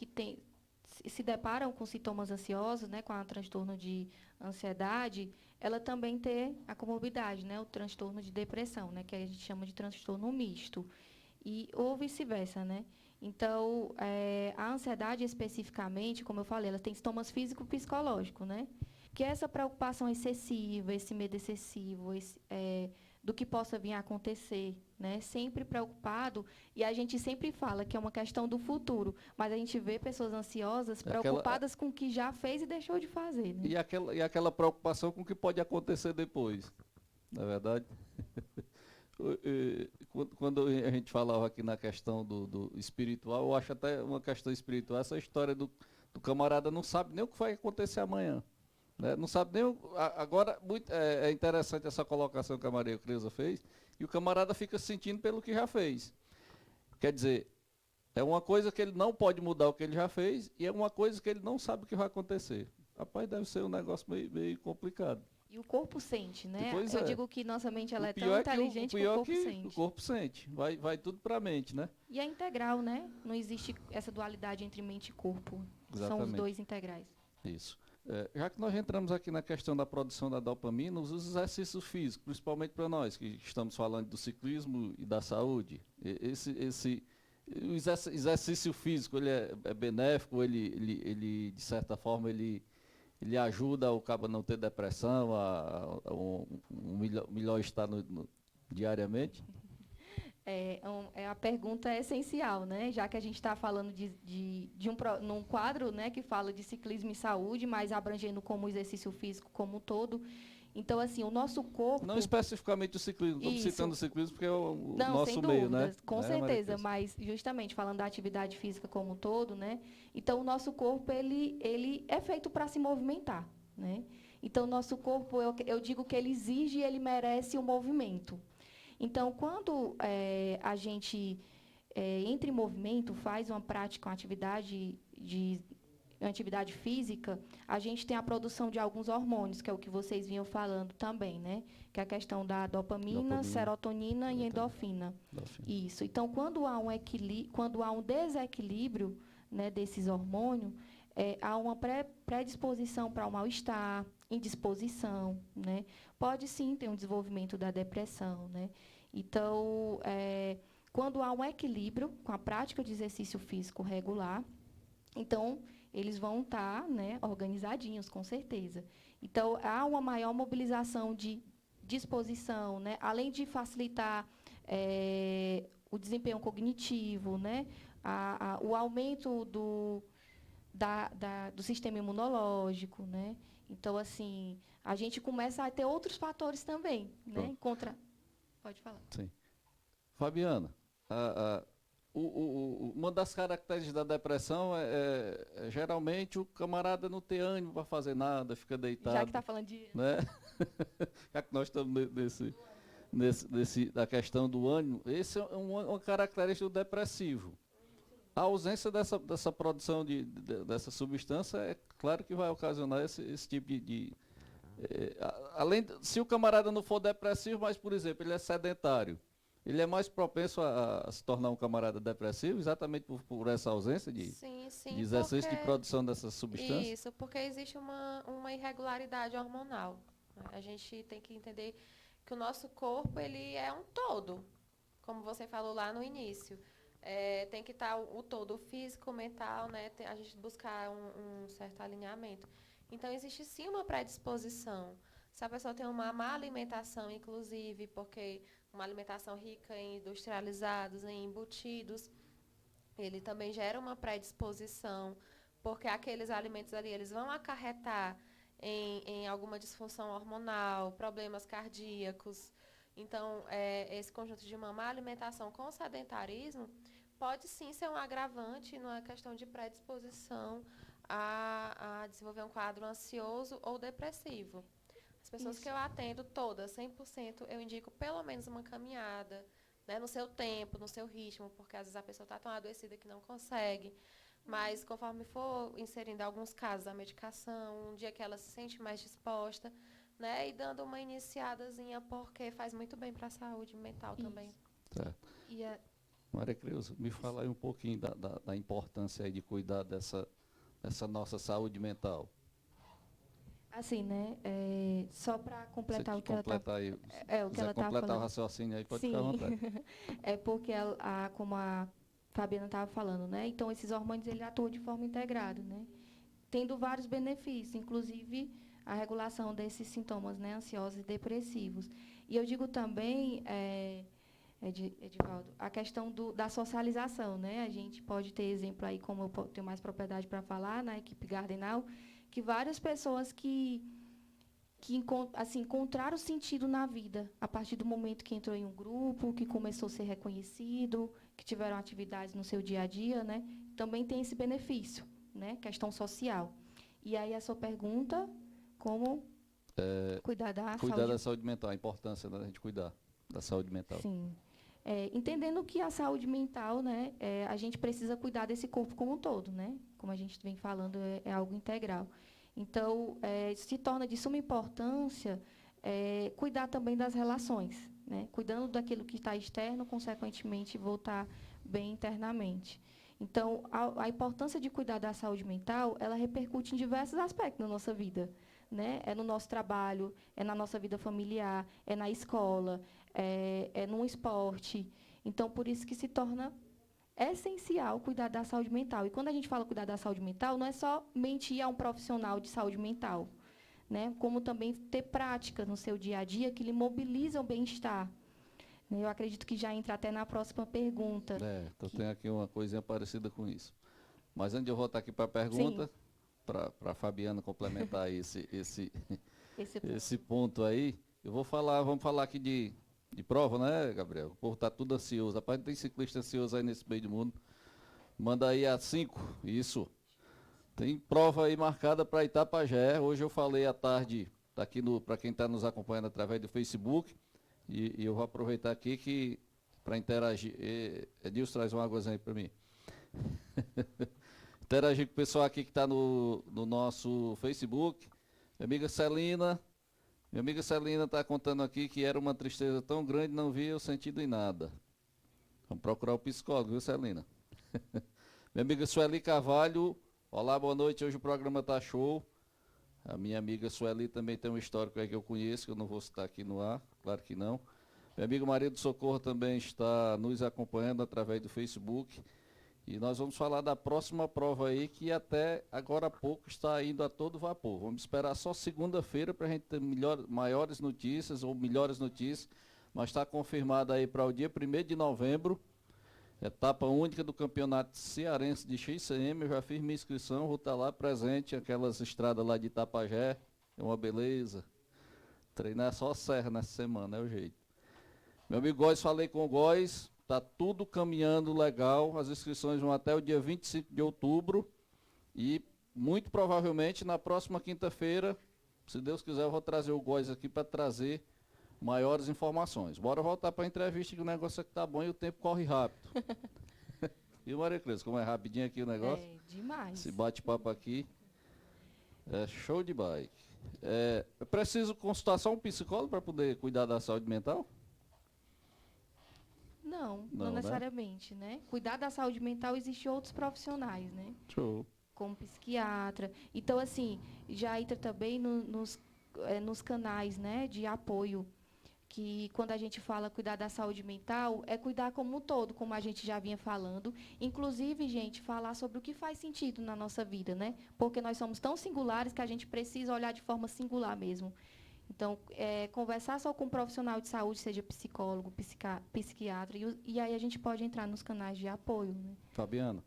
se deparam com sintomas ansiosos, né, com o transtorno de ansiedade, ela também ter a comorbidade, né, o transtorno de depressão, né, que a gente chama de transtorno misto, ou vice-versa, né? Então, a ansiedade especificamente, como eu falei, ela tem sintomas físico-psicológicos, né? Que essa preocupação excessiva, esse medo excessivo, do que possa vir a acontecer, né? Sempre preocupado, e a gente sempre fala que é uma questão do futuro, mas a gente vê pessoas ansiosas, preocupadas com o que já fez e deixou de fazer, né? E aquela preocupação com o que pode acontecer depois, não é verdade? Quando a gente falava aqui na questão do espiritual, eu acho até uma questão espiritual, essa história do camarada não sabe nem o que vai acontecer amanhã. Né? Não sabe nem agora, é interessante essa colocação que a Maria Creuza fez, e o camarada fica sentindo pelo que já fez. Quer dizer, é uma coisa que ele não pode mudar o que ele já fez, e é uma coisa que ele não sabe o que vai acontecer. Rapaz, deve ser um negócio meio complicado. E o corpo sente, né? Pois Eu digo que nossa mente ela é tão inteligente que o corpo sente. O corpo sente, vai tudo para a mente, né? E é integral, né? Não existe essa dualidade entre mente e corpo. Exatamente. São os dois integrais. Isso. Já que nós entramos aqui na questão da produção da dopamina, os exercícios físicos, principalmente para nós que estamos falando do ciclismo e da saúde, o exercício físico ele é benéfico, ele de certa forma ele ajuda o cabo a não ter depressão, a melhor estar diariamente? A pergunta é essencial, né? Já que a gente está falando num quadro, né, que fala de ciclismo e saúde, mas abrangendo como exercício físico como um todo. Então, assim, o nosso corpo... Não especificamente o ciclismo, estamos citando o ciclismo porque é o nosso sem meio, dúvidas, né? Com certeza, mas justamente falando da atividade física como um todo, né? Então, o nosso corpo, ele é feito para se movimentar, né? Então, o nosso corpo, eu digo que ele exige e ele merece o movimento. Então, quando a gente entra em movimento, faz uma prática, uma atividade física, a gente tem a produção de alguns hormônios, que é o que vocês vinham falando também, né? Que é a questão da dopamina, serotonina e endorfina. Isso. Então, quando há um desequilíbrio, né, desses hormônios, há uma predisposição para o mal-estar, indisposição, né? Pode sim ter um desenvolvimento da depressão, né? Então, quando há um equilíbrio com a prática de exercício físico regular, então eles vão estar, né, organizadinhos, com certeza. Então, há uma maior mobilização de disposição, né? Além de facilitar o desempenho cognitivo, né? O aumento do sistema imunológico, né? Então, assim, a gente começa a ter outros fatores também, né? Pode falar. Sim. Fabiana, uma das características da depressão geralmente o camarada não ter ânimo para fazer nada, fica deitado. Já que está falando de... Né? Já que nós estamos da questão do ânimo, esse é uma característica do depressivo. A ausência dessa produção dessa substância, é claro que vai ocasionar esse tipo se o camarada não for depressivo, mas, por exemplo, ele é sedentário, ele é mais propenso a se tornar um camarada depressivo, exatamente por essa ausência de exercício de produção dessas substâncias? Isso, porque existe uma irregularidade hormonal. A gente tem que entender que o nosso corpo ele é um todo, como você falou lá no início. Tem que estar o todo físico, mental, né? A gente buscar um certo alinhamento. Então, existe sim uma predisposição. Se a pessoa tem uma má alimentação, inclusive, porque uma alimentação rica em industrializados, em embutidos, ele também gera uma predisposição, porque aqueles alimentos ali, eles vão acarretar em alguma disfunção hormonal, problemas cardíacos. Então, esse conjunto de uma má alimentação com sedentarismo pode sim ser um agravante numa questão de predisposição a desenvolver um quadro ansioso ou depressivo. As pessoas que eu atendo, todas, 100%, eu indico pelo menos uma caminhada, né, no seu tempo, no seu ritmo, porque às vezes a pessoa está tão adoecida que não consegue. Mas conforme for inserindo alguns casos da medicação, um dia que ela se sente mais disposta, né, e dando uma iniciadazinha, porque faz muito bem para a saúde mental também. Tá. E Maria Creuza, me fala aí um pouquinho da importância aí de cuidar dessa nossa saúde mental. assim, né, só para completar o que ela completar aí, o que quiser ela estava completar o falando. raciocínio aí, pode Sim, ficar à vontade. é porque como a Fabiana estava falando, né? Então esses hormônios ele atuam de forma integrada, né? Tendo vários benefícios, inclusive a regulação desses sintomas, né, ansiosos e depressivos. E eu digo também, Edivaldo, a questão da socialização, né? A gente pode ter exemplo aí, como eu tenho mais propriedade para falar, na equipe Gardenal, que várias pessoas que assim, encontraram sentido na vida a partir do momento que entrou em um grupo, que começou a ser reconhecido, que tiveram atividades no seu dia a dia, né? Também tem esse benefício, né? Questão social. E aí a sua pergunta, como cuidar da Cuidar saúde? da saúde mental, a importância da gente cuidar da saúde mental. Sim. Entendendo que a saúde mental, né, a gente precisa cuidar desse corpo como um todo, né? Como a gente vem falando, é algo integral. Então, se torna de suma importância cuidar também das relações, né? Cuidando daquilo que está externo, consequentemente, voltar bem internamente. Então, a importância de cuidar da saúde mental, ela repercute em diversos aspectos na nossa vida, né? É no nosso trabalho, é na nossa vida familiar, é na escola, é no esporte. Então, por isso que se torna essencial cuidar da saúde mental. E quando a gente fala cuidar da saúde mental, não é somente ir a um profissional de saúde mental, né? Como também ter prática no seu dia a dia que lhe mobilizam o bem-estar. Eu acredito que já entra até na próxima pergunta. Então tem aqui uma coisinha parecida com isso. Mas antes de eu voltar aqui para a pergunta, para a Fabiana complementar esse ponto aí, vamos falar aqui de prova, né, Gabriel? O povo está tudo ansioso. Rapaz, tem ciclista ansioso aí nesse meio do mundo. Manda aí a 5, isso. Tem prova aí marcada para Itapajé. Hoje eu falei à tarde, tá aqui para quem está nos acompanhando através do Facebook. E eu vou aproveitar aqui para interagir. Edilson, traz uma águazinha aí para mim. Interagir com o pessoal aqui que está no nosso Facebook. Minha amiga Celina está contando aqui que era uma tristeza tão grande, não via o sentido em nada. Vamos procurar o psicólogo, viu, Celina? Minha amiga Sueli Carvalho, olá, boa noite, hoje o programa está show. A minha amiga Sueli também tem um histórico aí que eu conheço, que eu não vou citar aqui no ar, claro que não. Meu amigo Maria do Socorro também está nos acompanhando através do Facebook. E nós vamos falar da próxima prova aí, que até agora há pouco está indo a todo vapor. Vamos esperar só segunda-feira para a gente ter maiores notícias ou melhores notícias. Mas está confirmado aí para o dia 1º de novembro, etapa única do Campeonato Cearense de XCM. Eu já fiz minha inscrição, vou estar lá presente, aquelas estradas lá de Itapajé. É uma beleza. Treinar só serra nessa semana, é o jeito. Meu amigo Góis, falei com o Góis. Está tudo caminhando legal, as inscrições vão até o dia 25 de outubro e muito provavelmente na próxima quinta-feira, se Deus quiser, eu vou trazer o Góis aqui para trazer maiores informações. Bora voltar para a entrevista, que o negócio aqui está bom e o tempo corre rápido. E Maria Creuza, como é rapidinho aqui o negócio? É demais. Esse bate-papo aqui é show de bike. Eu preciso consultar só um psicólogo para poder cuidar da saúde mental? Não necessariamente, né? Cuidar da saúde mental existem outros profissionais, né? Show. Como psiquiatra. Então, assim, já entra também nos canais, né, de apoio, que quando a gente fala cuidar da saúde mental, é cuidar como um todo, como a gente já vinha falando. Inclusive, gente, falar sobre o que faz sentido na nossa vida, né? Porque nós somos tão singulares que a gente precisa olhar de forma singular mesmo. Então, conversar só com um profissional de saúde, seja psicólogo, psiquiatra, e aí a gente pode entrar nos canais de apoio, né? Fabiana,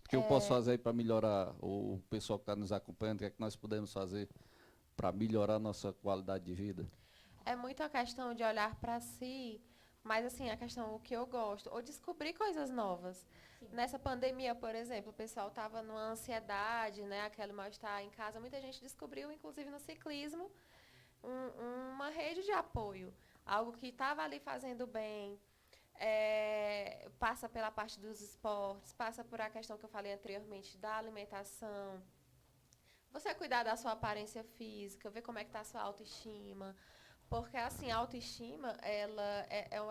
o que eu posso fazer aí para melhorar o pessoal que está nos acompanhando? O que é que nós podemos fazer para melhorar a nossa qualidade de vida? É muito a questão de olhar para si, mas assim, a questão o que eu gosto, ou descobrir coisas novas. Nessa pandemia, por exemplo, o pessoal estava numa ansiedade, né, aquele mal-estar em casa. Muita gente descobriu, inclusive no ciclismo, uma rede de apoio, algo que estava ali fazendo bem. Passa pela parte dos esportes, passa por a questão que eu falei anteriormente da alimentação. Você cuidar da sua aparência física, ver como é que está a sua autoestima. Porque, assim, a autoestima, ela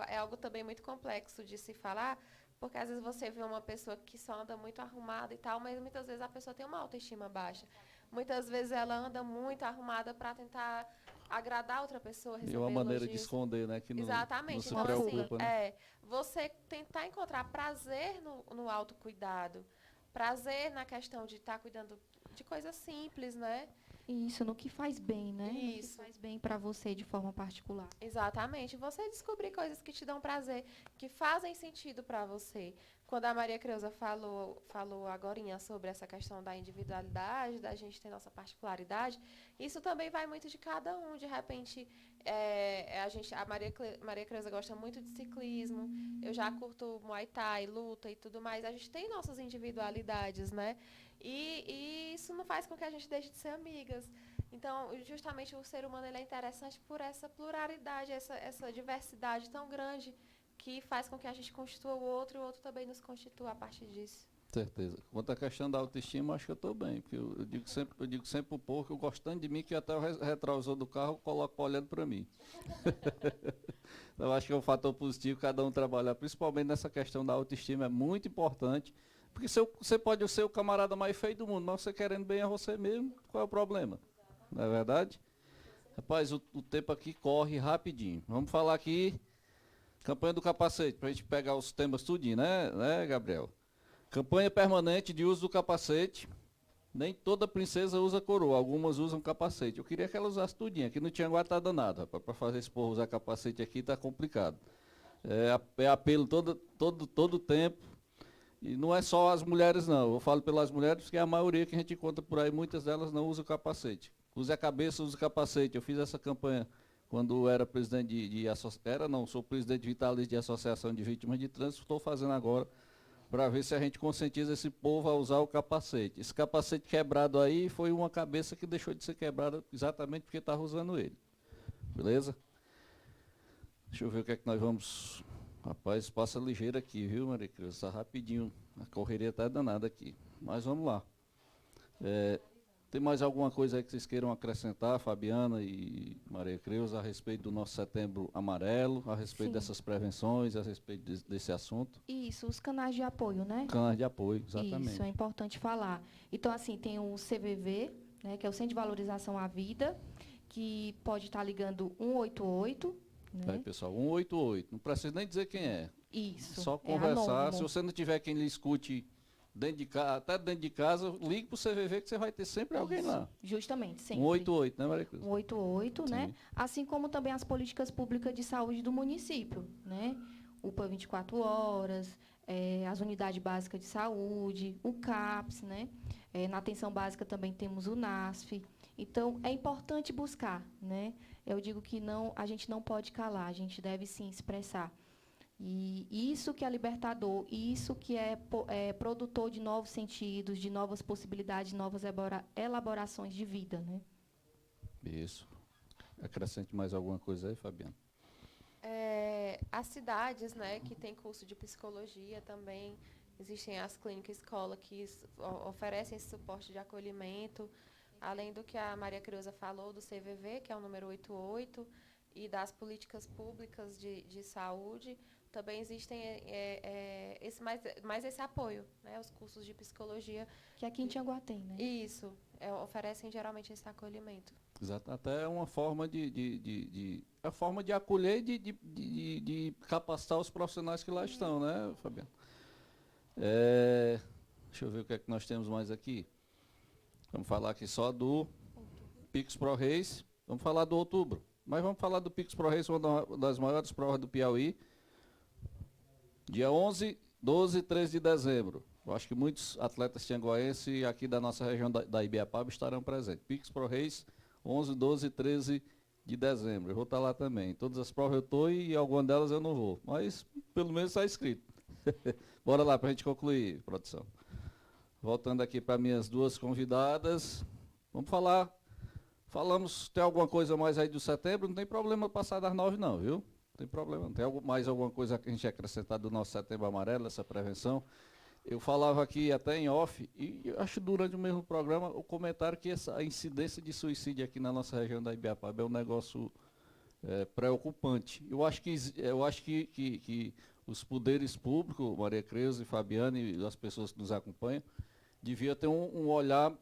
é algo também muito complexo de se falar, porque às vezes você vê uma pessoa que só anda muito arrumada e tal, mas muitas vezes a pessoa tem uma autoestima baixa. Muitas vezes ela anda muito arrumada para tentar agradar outra pessoa, E receber uma maneira de elogios. esconder, né? Que não, Exatamente. não se Então, preocupa, assim, né? você tentar encontrar prazer no autocuidado, prazer na questão de estar cuidando de coisas simples, né? Isso, no que faz bem, né? No que Isso. faz bem para você de forma particular. Exatamente. Você descobrir coisas que te dão prazer, que fazem sentido para você. Quando a Maria Creuza falou agorinha sobre essa questão da individualidade, da gente ter nossa particularidade, isso também vai muito de cada um. De repente, a Maria Creuza gosta muito de ciclismo, eu já curto Muay Thai, luta e tudo mais. A gente tem nossas individualidades, né? E isso não faz com que a gente deixe de ser amigas. Então, justamente o ser humano ele é interessante por essa pluralidade, essa diversidade tão grande que faz com que a gente constitua o outro também nos constitua a partir disso. Certeza. Quanto à questão da autoestima, acho que eu estou bem. Porque eu digo sempre pro povo que eu gostando de mim, que até o retrovisor do carro eu coloco olhando para mim. Então, acho que é um fator positivo cada um trabalhar, principalmente nessa questão da autoestima, é muito importante. Porque você pode ser o camarada mais feio do mundo, mas você querendo bem a você mesmo, qual é o problema? Não é verdade? Rapaz, o tempo aqui corre rapidinho. Vamos falar aqui, campanha do capacete, para a gente pegar os temas tudinho, né, Gabriel? Campanha permanente de uso do capacete. Nem toda princesa usa coroa, algumas usam capacete. Eu queria que ela usasse tudinho, aqui no Tianguá tá danado, para fazer esse povo usar capacete aqui tá complicado. É apelo todo tempo. E não é só as mulheres, não. Eu falo pelas mulheres, porque a maioria que a gente encontra por aí, muitas delas não usam capacete. Use a cabeça, use o capacete. Eu fiz essa campanha quando era presidente sou presidente vitalício de Associação de Vítimas de Trânsito, estou fazendo agora, para ver se a gente conscientiza esse povo a usar o capacete. Esse capacete quebrado aí foi uma cabeça que deixou de ser quebrada exatamente porque estava usando ele. Beleza? Deixa eu ver o que é que nós vamos... Rapaz, passa ligeiro aqui, viu, Maria Creuza? Está rapidinho. A correria está danada aqui. Mas vamos lá. Tem mais alguma coisa aí que vocês queiram acrescentar, Fabiana e Maria Creuza, a respeito do nosso Setembro Amarelo, a respeito dessas prevenções, a respeito desse assunto? Isso, os canais de apoio, né? Canais de apoio, exatamente. Isso, é importante falar. Então, assim, tem o CVV, né, que é o Centro de Valorização à Vida, que pode estar ligando 188, né? Aí, pessoal, 188, não precisa nem dizer quem é. Isso. Só é conversar. anônimo. Se você não tiver quem lhe escute até dentro de casa, ligue para o CVV que você vai ter sempre alguém lá. Justamente, sempre. 188, né, Maria Cruz? 188, né? Sim. Assim como também as políticas públicas de saúde do município, né? UPA 24 horas, as unidades básicas de saúde, o CAPS, né? Na atenção básica também temos o NASF. Então, é importante buscar, né? Eu digo que a gente não pode calar, a gente deve sim expressar. E isso que é libertador, isso que é produtor de novos sentidos, de novas possibilidades, de novas elaborações de vida, né? Isso. Acrescente mais alguma coisa aí, Fabiana? As cidades, né, que tem curso de psicologia também, existem as clínicas escola que oferecem esse suporte de acolhimento, além do que a Maria Creuza falou do CVV, que é o número 88, e das políticas públicas de saúde. Também existem esse apoio, né? Os cursos de psicologia. Que aqui em Tianguá tem, né? Isso, oferecem geralmente esse acolhimento. Exato, até é uma forma a forma de acolher e de capacitar os profissionais que lá estão, né, Fabiano? Deixa eu ver o que é que nós temos mais aqui. Vamos falar aqui só do Pix Pro Reis. Vamos falar do outubro. Mas vamos falar do Pix Pro Race, uma das maiores provas do Piauí. Dia 11, 12 e 13 de dezembro. Eu acho que muitos atletas tianguaenses aqui da nossa região da Ibiapaba estarão presentes. Pix Pro Race, 11, 12 e 13 de dezembro. Eu vou estar lá também. Todas as provas eu estou e algumas delas eu não vou. Mas pelo menos está escrito. Bora lá para a gente concluir, produção. Voltando aqui para minhas duas convidadas. Vamos falar. Tem alguma coisa mais aí do setembro? Não tem problema passar das 9 não, viu? Não tem problema. Não tem mais alguma coisa que a gente acrescentar do nosso Setembro Amarelo, essa prevenção? Eu falava aqui até em off, e eu acho durante o mesmo programa, o comentário que a incidência de suicídio aqui na nossa região da Ibiapaba é um negócio preocupante. Eu acho que os poderes públicos, Maria Creuza e Fabiana e as pessoas que nos acompanham, deviam ter um olhar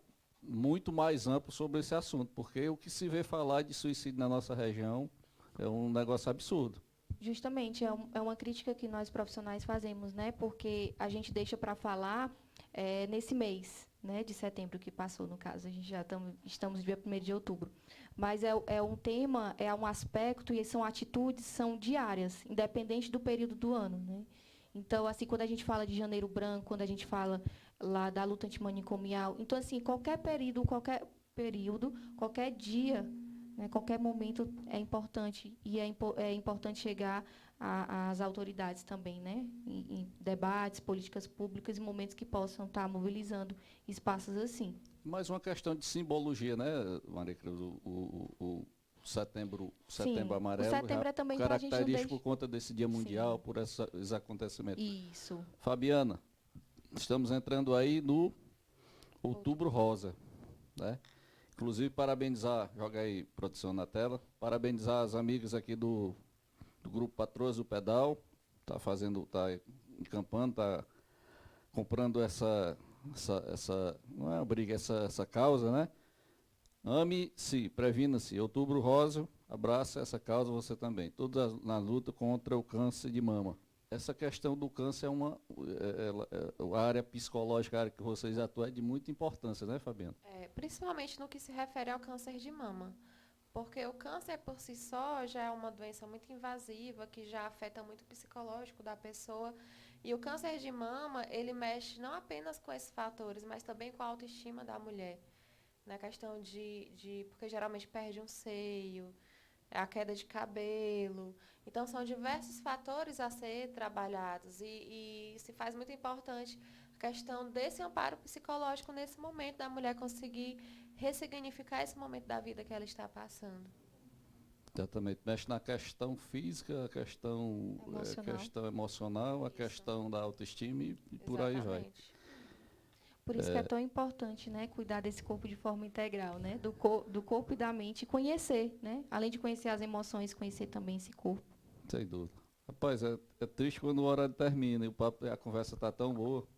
muito mais amplo sobre esse assunto, porque o que se vê falar de suicídio na nossa região é um negócio absurdo. Justamente, é uma crítica que nós profissionais fazemos, né? Porque a gente deixa para falar nesse mês, né, de setembro que passou, no caso. A gente já estamos no dia 1º de outubro. Mas é um tema, é um aspecto e são atitudes, são diárias, independente do período do ano, né? Então, assim, quando a gente fala de Janeiro Branco, quando a gente fala lá da luta antimanicomial, então, assim, qualquer período, qualquer dia, né, qualquer momento é importante, e é importante chegar às autoridades também, né, em debates, políticas públicas e momentos que possam estar mobilizando espaços assim. Mais uma questão de simbologia, né, Maria Cruz? O setembro amarelo, o setembro é também característico por conta desse dia mundial, sim, por esses acontecimentos. Isso. Fabiana, estamos entrando aí no Outubro Rosa, né? Inclusive, parabenizar, joga aí, produção na tela, parabenizar as amigas aqui do Grupo Patroas do Pedal, tá encampando, tá comprando essa não é uma briga, essa causa, né? Ame-se, previna-se, Outubro Rosa, abraça essa causa você também. Todos na luta contra o câncer de mama. Essa questão do câncer a área psicológica, a área que vocês atuam é de muita importância, né, Fabiana? Principalmente no que se refere ao câncer de mama. Porque o câncer por si só já é uma doença muito invasiva, que já afeta muito o psicológico da pessoa. E o câncer de mama, ele mexe não apenas com esses fatores, mas também com a autoestima da mulher. Na questão porque geralmente perde um seio, a queda de cabelo. Então, são diversos fatores a ser trabalhados e se faz muito importante a questão desse amparo psicológico nesse momento, da mulher conseguir ressignificar esse momento da vida que ela está passando. Exatamente. Mexe na questão física, a questão emocional, a questão da autoestima e por aí vai. Por isso que é tão importante, né, cuidar desse corpo de forma integral, né, do corpo e da mente, e conhecer, né, além de conhecer as emoções, conhecer também esse corpo. Sem dúvida. Rapaz, é triste quando o horário termina e a conversa está tão boa.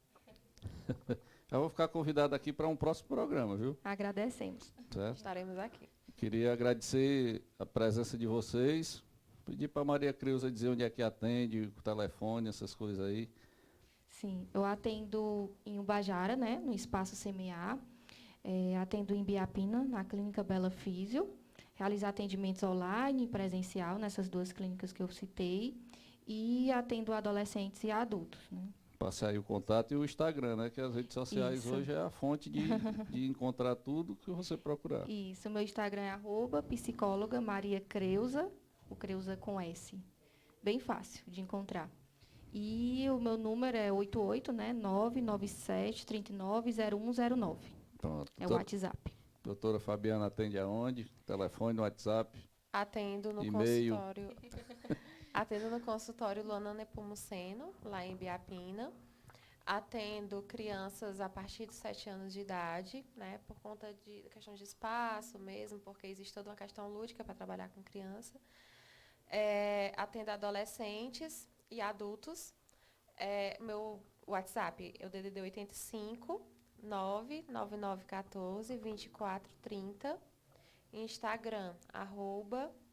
Eu vou ficar convidado aqui para um próximo programa, viu? Agradecemos. Certo? Estaremos aqui. Queria agradecer a presença de vocês. Pedir para a Maria Creuza dizer onde é que atende, o telefone, essas coisas aí. Sim, eu atendo em Ubajara, né, no Espaço Semear. Atendo em Biapina, na Clínica Bela Físio. Realizo atendimentos online e presencial nessas duas clínicas que eu citei. E atendo adolescentes e adultos, né? Passe aí o contato e o Instagram, né? Que as redes sociais Isso. Hoje é a fonte de encontrar tudo que você procurar. Isso, meu Instagram é @psicóloga Maria Creuza, o Creuza com S. Bem fácil de encontrar. E o meu número é 88, né? 997-390109. Pronto. É o WhatsApp. Doutora Fabiana atende aonde? Telefone, no WhatsApp? Atendo no e-mail. consultório. Atendo no consultório Luana Nepomuceno, lá em Biapina. Atendo crianças a partir de 7 anos de idade, né? Por conta de questão de espaço mesmo, porque existe toda uma questão lúdica para trabalhar com criança. Atendo adolescentes e adultos. Meu WhatsApp é o DDD 85 99914 2430. Instagram,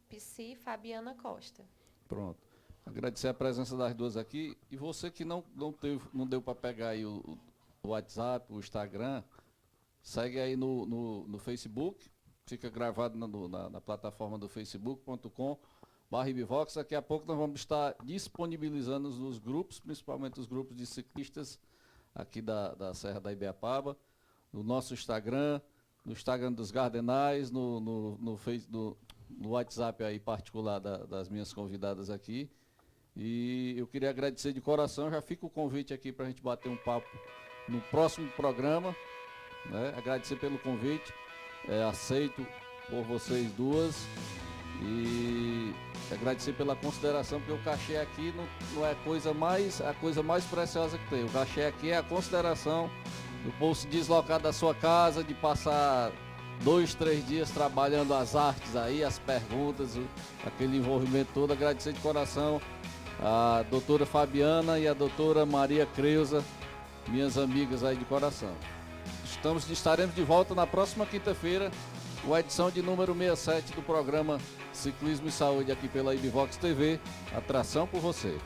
@psifabianacosta. Pronto. Agradecer a presença das duas aqui. E você que não deu para pegar aí o WhatsApp, o Instagram, segue aí no Facebook, fica gravado na plataforma do facebook.com/ibvox. Daqui a pouco nós vamos estar disponibilizando nos grupos, principalmente os grupos de ciclistas aqui da Serra da Ibiapaba, no nosso Instagram, no Instagram dos Gardenais, no WhatsApp aí particular das minhas convidadas aqui. E eu queria agradecer de coração, já fica o convite aqui para a gente bater um papo no próximo programa, né? Agradecer pelo convite, aceito por vocês duas e agradecer pela consideração, porque o cachê aqui não é a coisa mais preciosa que tem. O cachê aqui é a consideração do povo se deslocar da sua casa, de passar 2, 3 dias trabalhando as artes aí, as perguntas, aquele envolvimento todo. Agradecer de coração a doutora Fabiana e a doutora Maria Creuza, minhas amigas aí de coração. Estaremos de volta na próxima quinta-feira com a edição de número 67 do programa Ciclismo e Saúde aqui pela Ibvox TV, atração por você.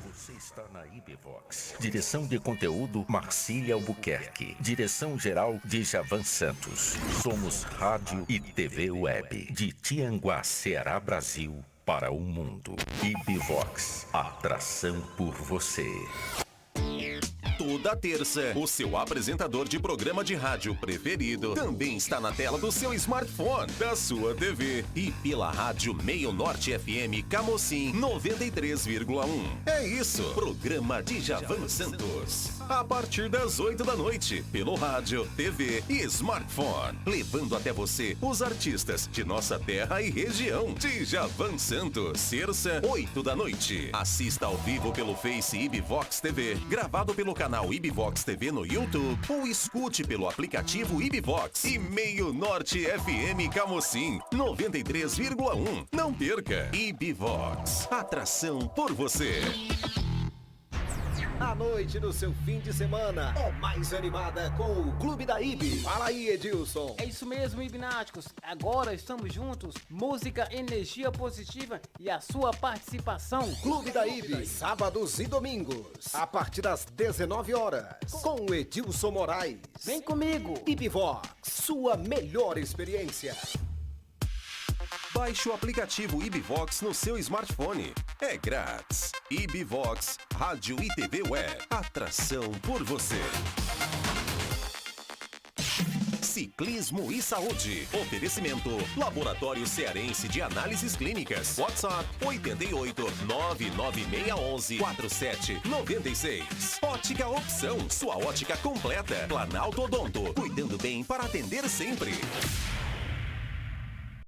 Você está na Ibvox. Direção de conteúdo, Marcília Albuquerque. Direção-geral, Djavan Santos. Somos Rádio e TV Web. De Tianguá, Ceará, Brasil, para o mundo. Ibvox. Atração por você. Toda terça, o seu apresentador de programa de rádio preferido também está na tela do seu smartphone, da sua TV e pela rádio Meio Norte FM Camocim 93,1. É isso, programa Djavan Santos. A partir das 8 da noite, pelo rádio, TV e smartphone, levando até você os artistas de nossa terra e região. Djavan Santos, terça, 8 da noite. Assista ao vivo pelo Face Ibvox TV, gravado pelo canal Ibvox TV no YouTube ou escute pelo aplicativo Ibvox e Meio Norte FM Camocim 93,1. Não perca! Ibvox, atração por você. A noite do seu fim de semana é mais animada com o Clube da IB. Fala aí, Edilson. É isso mesmo, Hipnáticos. Agora estamos juntos. Música, energia positiva e a sua participação. Clube da IB, sábados e domingos, a partir das 19 horas, com o Edilson Moraes. Vem comigo. Ibvox, sua melhor experiência. Baixe o aplicativo Ibvox no seu smartphone. É grátis. Ibvox, rádio e TV Web. Atração por você. Ciclismo e Saúde. Oferecimento. Laboratório Cearense de Análises Clínicas. WhatsApp 88 99611 4796. Ótica Opção. Sua ótica completa. Planalto Odonto. Cuidando bem para atender sempre.